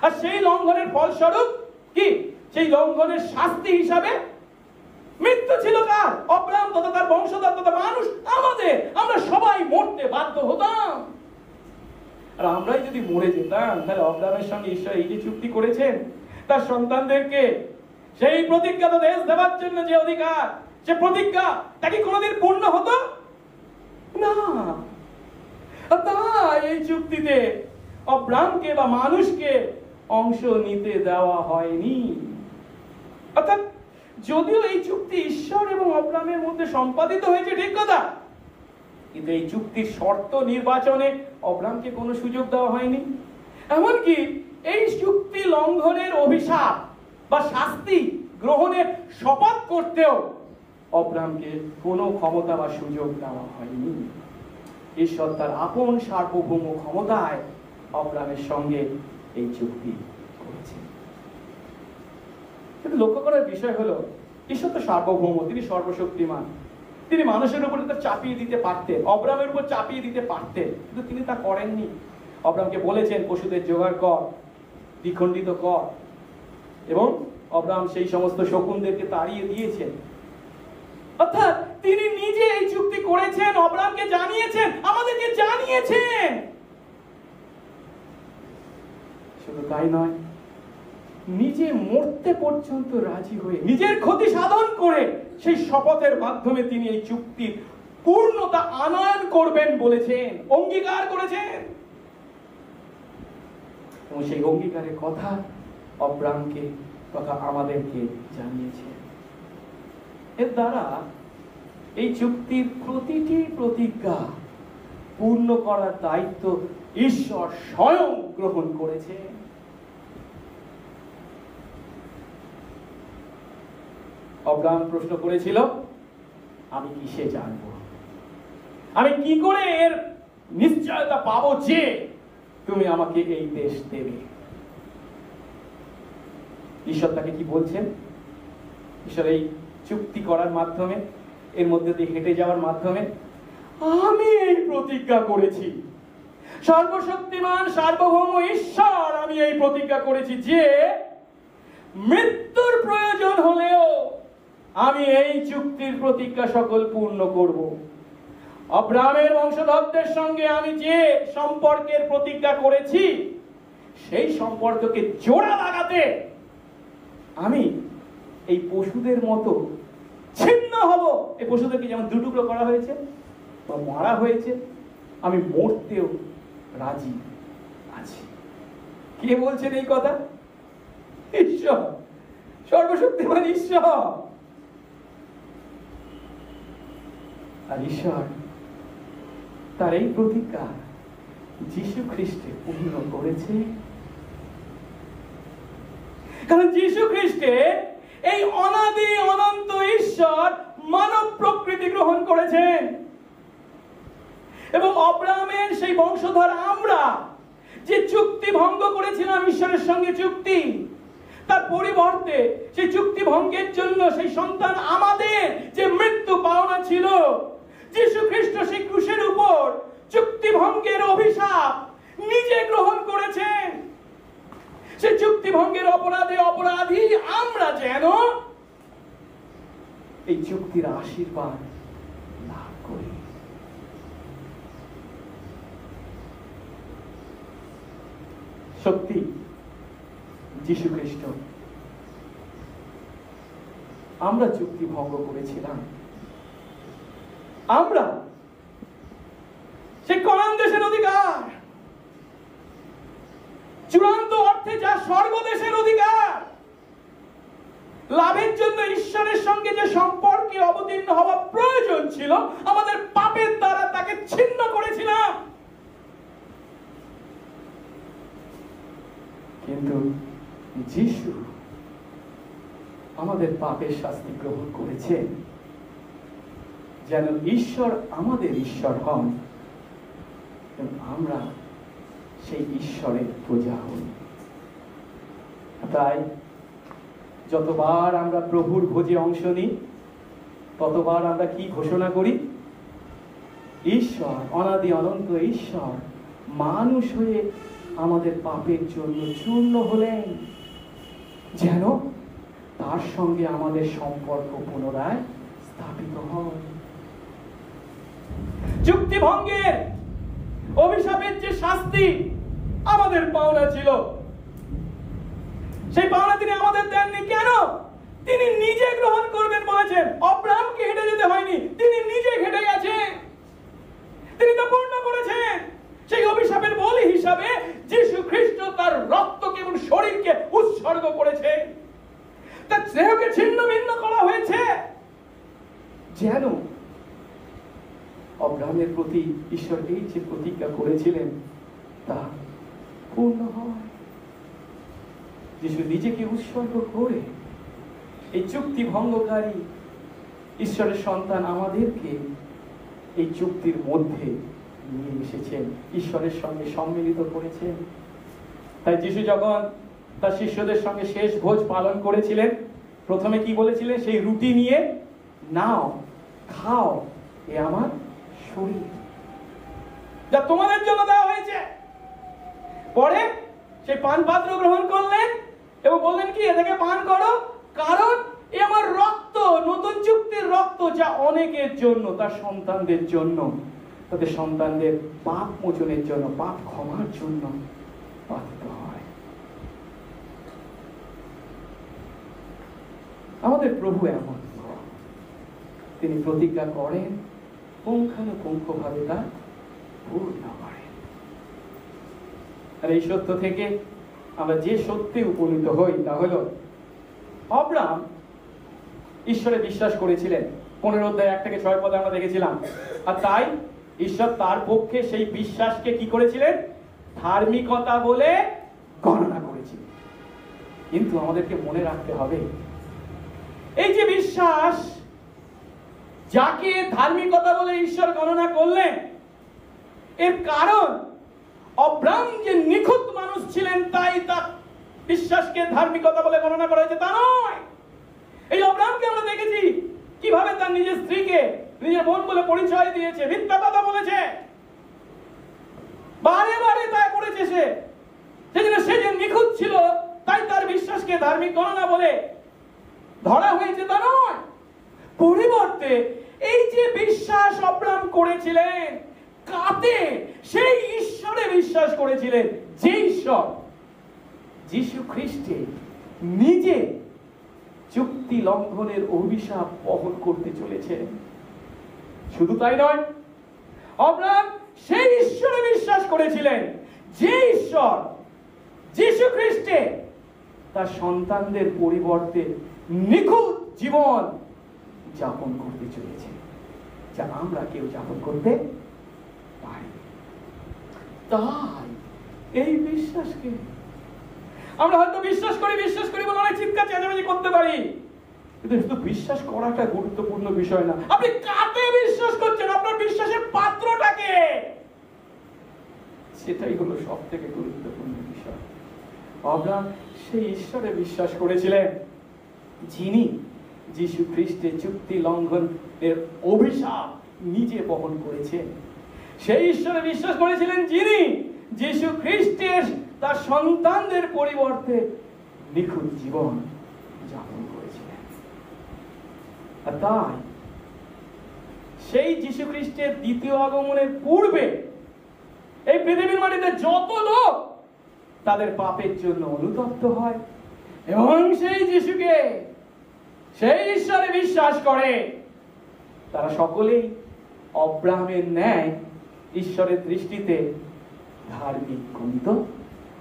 আর সেই লঙ্ঘনের ফলস্বরূপ কি? সেই লঙ্ঘনের শাস্তি হিসাবে মৃত্যু ছিল কার? অব্রাহাম তথা তার বংশধর তথা মানুষ আমাদের। আমরা সবাই মরতে বাধ্য হতাম। আর আমরাই যদি মরে যেতাম, তাহলে অব্রাহামের সঙ্গে ঈশ্বর এই যে চুক্তি করেছেন, তার সন্তানদেরকে সেই প্রতিজ্ঞাত দেশ দেওয়ার জন্য যে অধিকার, সে প্রতিজ্ঞা তা কি কোনোদিন পূর্ণ হতো না। তাই এই চুক্তিতে অব্রাহামকে বা মানুষকে অংশ নিতে দেওয়া হয়নি। অর্থাৎ যদিও এই চুক্তি ঈশ্বর এবং অব্রাহামের মধ্যে সম্পাদিত হয়েছে, ঠিক কথা, কিন্তু এই চুক্তির শর্ত নির্বাচনে অব্রাহামকে কোনো সুযোগ দেওয়া হয়নি। এমনকি এই চুক্তি লঙ্ঘনের অভিশাপ বা শাস্তি গ্রহণের শপথ করতেও অব্রাহামকে কোনো ক্ষমতা বা সুযোগ দেওয়া হয়নি। ঈশ্বর তার আপন সার্বভৌম ক্ষমতায় অব্রাহামের সঙ্গে এই চুক্তি করেছেন। কিন্তু লক্ষ্য করার বিষয় হলো, ঈশ্বর তো সার্বভৌম, তিনি সর্বশক্তিমান, তিনি মানুষের উপরে তো চাপিয়ে দিতে পারতেন, অব্রাহামের উপর চাপিয়ে দিতে পারতেন, কিন্তু তিনি তা করেননি। অব্রাহামকে বলেছেন পশুদের জোগাড় কর, দ্বিখণ্ডিত কর, এবং অব্রাহাম সেই সমস্ত শকুনদেরকে তাড়িয়ে দিয়েছেন। অর্থাৎ তিনি নিজে এই চুক্তি করেছেন, অব্রাহামকে জানিয়েছেন, আমাদেরকে জানিয়েছেন। শুধু তাই নয়, নিজে মরতে পর্যন্ত রাজি হয়ে নিজের ক্ষতি সাধন করে সেই শপথের মাধ্যমে তিনি এই চুক্তির পূর্ণতা আনয়ন করবেন বলেছেন, অঙ্গীকার করেছেন। এবং সেই অঙ্গীকারের কথা অব্রাহামকে তথা আমাদেরকে জানিয়েছে। এর দ্বারা এই চুক্তির প্রতিটি প্রতিজ্ঞা পূর্ণ করার দায়িত্ব ঈশ্বর স্বয়ং গ্রহণ করেছে। অব্রাহাম প্রশ্ন করেছিল, আমি কিসে জানব, আমি কি করে এর নিশ্চয়তা পাবো যে তুমি আমাকে এই দেশ দেবে? ঈশ্বর তাকে কি বলছেন? ঈশ্বর এই চুক্তি করার মাধ্যমে, এর মধ্যে দিয়ে হেঁটে যাওয়ার মাধ্যমে, আমি এই প্রতিজ্ঞা করেছি, সর্বশক্তিমান সার্বভৌম ঈশ্বর আমি এই প্রতিজ্ঞা করেছি যে মৃত্যুর প্রয়োজন হলেও আমি এই চুক্তির প্রতিজ্ঞা সকল পূর্ণ করব। অব্রাহামের বংশধরদের সঙ্গে আমি যে সম্পর্কের প্রতিজ্ঞা করেছি সেই সম্পর্ককে জোড়া লাগাতে আমি এই পশুদের মতো ছিন্ন হব। এই পশুদেরকে যেমন দুটুকরো করা হয়েছে বা মারা হয়েছে, আমি মরতেও রাজি আছি। কে বলছেন এই কথা? ঈশ্বর, সর্বশক্তিমান ঈশ্বর। আর ঈশ্বর তার এই প্রতিজ্ঞা যীশু খ্রিস্টে পূর্ণ করেছে। কারণ যীশু খ্রিস্টে এই অনাদি অনন্ত ঈশ্বর মানব প্রকৃতি গ্রহণ করেছেন এবং অব্রাহামের সেই বংশধর আমরা যে চুক্তি ভঙ্গ করেছিলাম ঈশ্বরের সঙ্গে চুক্তি, তার পরিবর্তে সেই চুক্তি ভঙ্গের জন্য সেই সন্তান আমাদের যে মৃত্যু পাওনা ছিল, যীশু খ্রিস্ট সেই ক্রুশের উপর চুক্তি ভঙ্গের অভিশাপ নিজে গ্রহণ করেছেন। সেই চুক্তি ভঙ্গের অপরাধে অপরাধী আমরা যেন এই চুক্তির আশীর্বাদ লাভ করি। সত্যি যীশু খ্রিস্ট, আমরা চুক্তি ভঙ্গ করেছিলাম। আমরা সেই কনান দেশের অধিকার, চূড়ান্ত অর্থে যা স্বর্গদেশের অধিকার লাভের জন্য ঈশ্বরের সঙ্গে যে সম্পর্কে অবতীর্ণ হওয়া প্রয়োজন ছিল, আমাদের পাপের দ্বারা তাকে ছিন্ন করেছিলাম। কিন্তু যীশু আমাদের পাপের শাস্তি গ্রহণ করেছেন যেন ঈশ্বর আমাদের ঈশ্বর হন এবং আমরা সেই ঈশ্বরের প্রজা হই। তাই যতবার আমরা প্রভুর ভোজে অংশ নিই ততবার আমরা কি ঘোষণা করি? ঈশ্বর, অনাদি অনন্ত ঈশ্বর মানুষ হয়ে আমাদের পাপের জন্য চূর্ণ হলেন যেন তার সঙ্গে আমাদের সম্পর্ক পুনরায় স্থাপিত হয়। চুক্তি ভঙ্গের অভিশাপের যে শাস্তি আমাদের পাওনা ছিল, সেই পাওনা তিনি আমাদের দেননি। কেন? তিনি নিজে গ্রহণ করবেন বলেছেন। অব্রাহামকে হেঁটে যেতে হয়নি, তিনি নিজে হেঁটে গেছেন, তিনি তা পূর্ণ করেছেন। সেই অভিশাপের বলি হিসাবে যীশু খ্রিস্ট তার রক্তকে এবং শরীরকে উৎসর্গ করেছে, তার দেহকে ছিন্ন ভিন্ন করা হয়েছে যেন অব্রাহামের প্রতি ঈশ্বর এই যে প্রতিজ্ঞা করেছিলেন তা পূর্ণ হয়। যিশু নিজেকে উৎসর্গ করে এই চুক্তি ভঙ্গকারী ঈশ্বরের সন্তান আমাদেরকে এই চুক্তির মধ্যে নিয়ে এসেছেন, ঈশ্বরের সঙ্গে সম্মিলিত করেছেন। তাই যিশু যখন তার শিষ্যদের সঙ্গে শেষ ভোজ পালন করেছিলেন, প্রথমে কি বলেছিলেন? সেই রুটি নিয়ে নাও, খাও, এ আমার শরীর যা তোমাদের জন্য দেওয়া হয়েছে। পরে সেই পান পাত্র গ্রহণ করলেন এবং বললেন কি, এ থেকে পান করো, কারণ এ আমার রক্ত, নতুন চুক্তির রক্ত, যা অনেকের জন্য, তার সন্তানদের জন্য, তাদের সন্তানদের পাপ মোচনের জন্য, পাপ ক্ষমার জন্য পাঠিত হয়। আমাদের প্রভু এমন, তিনি প্রতিজ্ঞা করেন, পুঙ্খানুপুঙ্খভাবে তা পূর্ণ করেন। আর এই সত্য থেকে আমরা যে সত্যে উপনীত হই তা হলো আব্রাহাম ঈশ্বরে বিশ্বাস করেছিলেন। 15 অধ্যায় 1 থেকে 6 পদে আমরা দেখেছিলাম। আর তাই ঈশ্বর তার পক্ষে সেই বিশ্বাসকে কি করেছিলেন? ধার্মিকতা বলে গণনা করেছিলেন। কিন্তু আমাদেরকে মনে রাখতে হবে, এই যে বিশ্বাস, যাকে ধার্মিকতা বলে ঈশ্বর গণনা করলেন, এর কারণ আব্রাহাম যে নিখুঁত মানুষ ছিলেন তাই তার বিশ্বাসকে ধার্মিকতা বলে গণনা করা হয়েছে তা নয়। এই আব্রাহামকে আমরা দেখেছি কিভাবে তার নিজের স্ত্রীকে নিজের বোন বলে পরিচয় দিয়েছে, মিথ্যা কথা বলেছে, বারে বারে তা করেছে। সেজন্য সে যে নিখুঁত ছিল তাই তার বিশ্বাসকে ধার্মিক গণনা বলে ধরা হয়েছে তা নয়। পরিবর্তে এই যে বিশ্বাস আব্রাহাম করেছিলেন, কাতে? সেই ঈশ্বরে বিশ্বাস করেছিলেন যে ঈশ্বর যীশু খ্রিস্টে নিজে চুক্তি লঙ্ঘনের অভিশাপ বহন করতে চলেছেন। শুধু তাই নয়, আব্রাহাম সেই ঈশ্বরে বিশ্বাস করেছিলেন যে ঈশ্বর যীশু খ্রিস্টে তার সন্তানদের পরিবর্তে নিখুঁত জীবন যাপন করতে চলেছে, যা আমরা কেউ যাপন করতে পারি। তাই এই বিশ্বাসকে আমরা হয়তো বিশ্বাস করি বলে অনেক চিৎকার চেঁচামেচি করতে পারি, কিন্তু শুধু বিশ্বাস করাটা গুরুত্বপূর্ণ বিষয় না। আপনি কাকে বিশ্বাস করছেন, আপনার বিশ্বাসের পাত্রটাকে, সেটাই হলো সব থেকে গুরুত্বপূর্ণ বিষয়। আব্রাহাম সেই ঈশ্বরে বিশ্বাস করেছিলেন যিনি যীশু খ্রিস্টের চুক্তি লঙ্ঘনের অভিশাপ নিজে বহন করেছেন। সেই ঈশ্বরে বিশ্বাস করেছিলেন যিনি যীশু খ্রিস্টের তার সন্তানদের পরিবর্তে নিখুঁত জীবন যাপন করেছিলেন। আর তাই সেই যীশু খ্রিস্টের দ্বিতীয় আগমনের পূর্বে এই পৃথিবীর মাটিতে যত লোক তাদের পাপের জন্য অনুতপ্ত হয় এবং সেই যিশুকে, সেই ঈশ্বরে বিশ্বাস করে, তারা সকলেই আব্রাহামের ন্যায় ঈশ্বরের দৃষ্টিতে ধার্মিক গণিত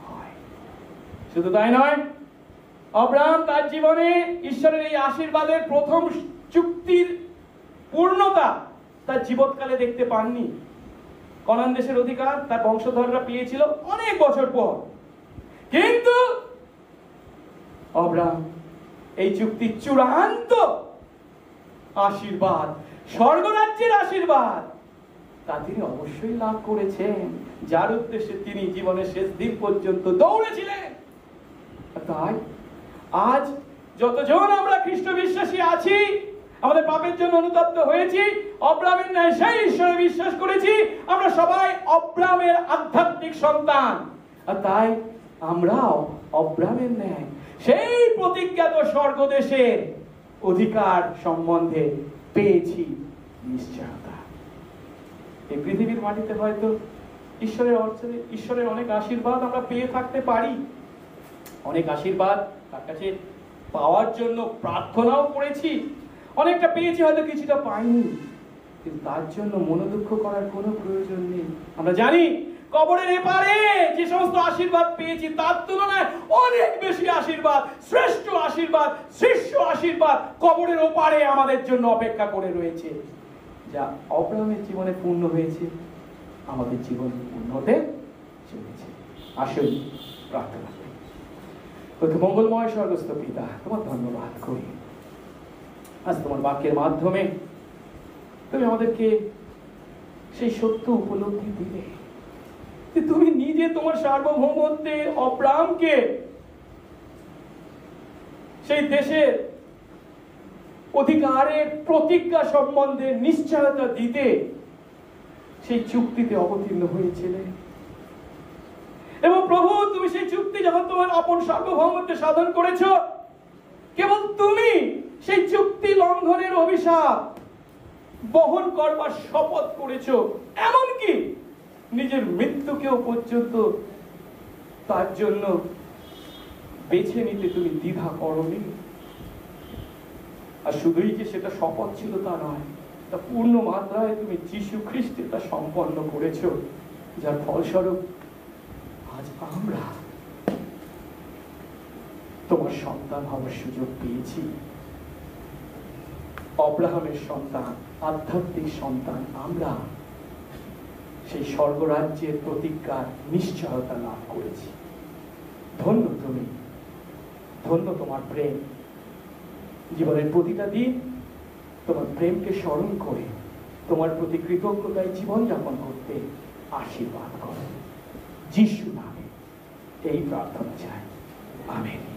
হয়। শুধু তাই নয়, আব্রাহাম তার জীবনে ঈশ্বরের এই আশীর্বাদের প্রথম চুক্তির পূর্ণতা তার জীবৎকালে দেখতে পাননি। কনান দেশের অধিকার তার বংশধররা পেয়েছিল অনেক বছর পর, কিন্তু আব্রাহাম এই চুক্তির চূড়ান্ত আশীর্বাদ, স্বর্গরাজ্যের আশীর্বাদ, তা তিনি অবশ্যই লাভ করেছেন, যার উদ্দেশ্যে তিনি জীবনের শেষ দিন পর্যন্ত দৌড়েছিলেন। তাই আজ যতজন আমরা খ্রিস্ট বিশ্বাসী আছি, আমাদের পাপের জন্য অনুতপ্ত হয়েছি, আব্রাহামের ন্যায় সেই ঈশ্বরে বিশ্বাস করেছি, আমরা সবাই আব্রাহামের আধ্যাত্মিক সন্তান। আর তাই আমরাও আব্রাহামের ন্যায় সেই প্রতিজ্ঞাত স্বর্গদেশের অধিকার সম্বন্ধে পেয়েছি নিশ্চয়তা। এই পৃথিবীর মাটিতে হয়তো ঈশ্বরের অনেক আশীর্বাদ আমরা পেয়ে থাকতে পারি, অনেক আশীর্বাদ তার কাছে পাওয়ার জন্য প্রার্থনাও করেছি, অনেকটা পেয়েছি, হয়তো কিছুটা পাইনি, কিন্তু তার জন্য মনোদুঃখ করার কোনো প্রয়োজন নেই। আমরা জানি কবরের এপারে যে সমস্ত আশীর্বাদ পেয়েছি তার তুলনায় অনেক বেশি আশীর্বাদ, শ্রেষ্ঠ আশীর্বাদ, শীর্ষ আশীর্বাদ কবরের ওপারে আমাদের জন্য অপেক্ষা করে রয়েছে। যা আব্রাহামের জীবনে পূর্ণ হয়েছে, আমাদের জীবনে পূর্ণ হতে চলেছে। আসুন প্রার্থনা করি। মঙ্গলময় স্বর্গস্থ পিতা, তোমার ধন্যবাদ করি আজ তোমার বাক্যের মাধ্যমে তুমি আমাদেরকে সেই সত্য উপলব্ধি দিলে যে তুমি নিজে তোমার সার্বভৌমত্বে আব্রাহামকে সেই দেশের অধিকারের প্রতিজ্ঞা সম্বন্ধে নিশ্চয়তা দিতে সেই চুক্তিতে অবতীর্ণ হয়েছিলে। এবং প্রভু, তুমি সেই চুক্তি যখন তোমার আপন সার্বভৌমত্বে সাধন করেছো, কেবল তুমি সেই চুক্তি লঙ্ঘনের অভিশাপ বহন করবার শপথ করেছো, এমনকি নিজের মৃত্যুকেও পর্যন্ত তার জন্য বেছে নিতে তুমি দ্বিধা করনি। আর শুধুই যে সেটা শপথ ছিল তা নয়, তা পূর্ণ মাত্রায় তুমি যীশু খ্রিস্টে তা সম্পন্ন করেছো, যার ফলস্বরূপ আজ আমরা তোমার সন্তান হওয়ার সুযোগ পেয়েছি। অব্রাহামের সন্তান, আধ্যাত্মিক সন্তান আমরা, সেই স্বর্গরাজ্যের প্রতিজ্ঞার নিশ্চয়তা লাভ করেছি। ধন্য তুমি, ধন্য তোমার প্রেম। জীবনের প্রতিটা দিন তোমার প্রেমকে স্মরণ করে তোমার প্রতি কৃতজ্ঞতায় জীবনযাপন করতে আশীর্বাদ করো। যিশু নামে এই প্রার্থনা চাই, আমেন।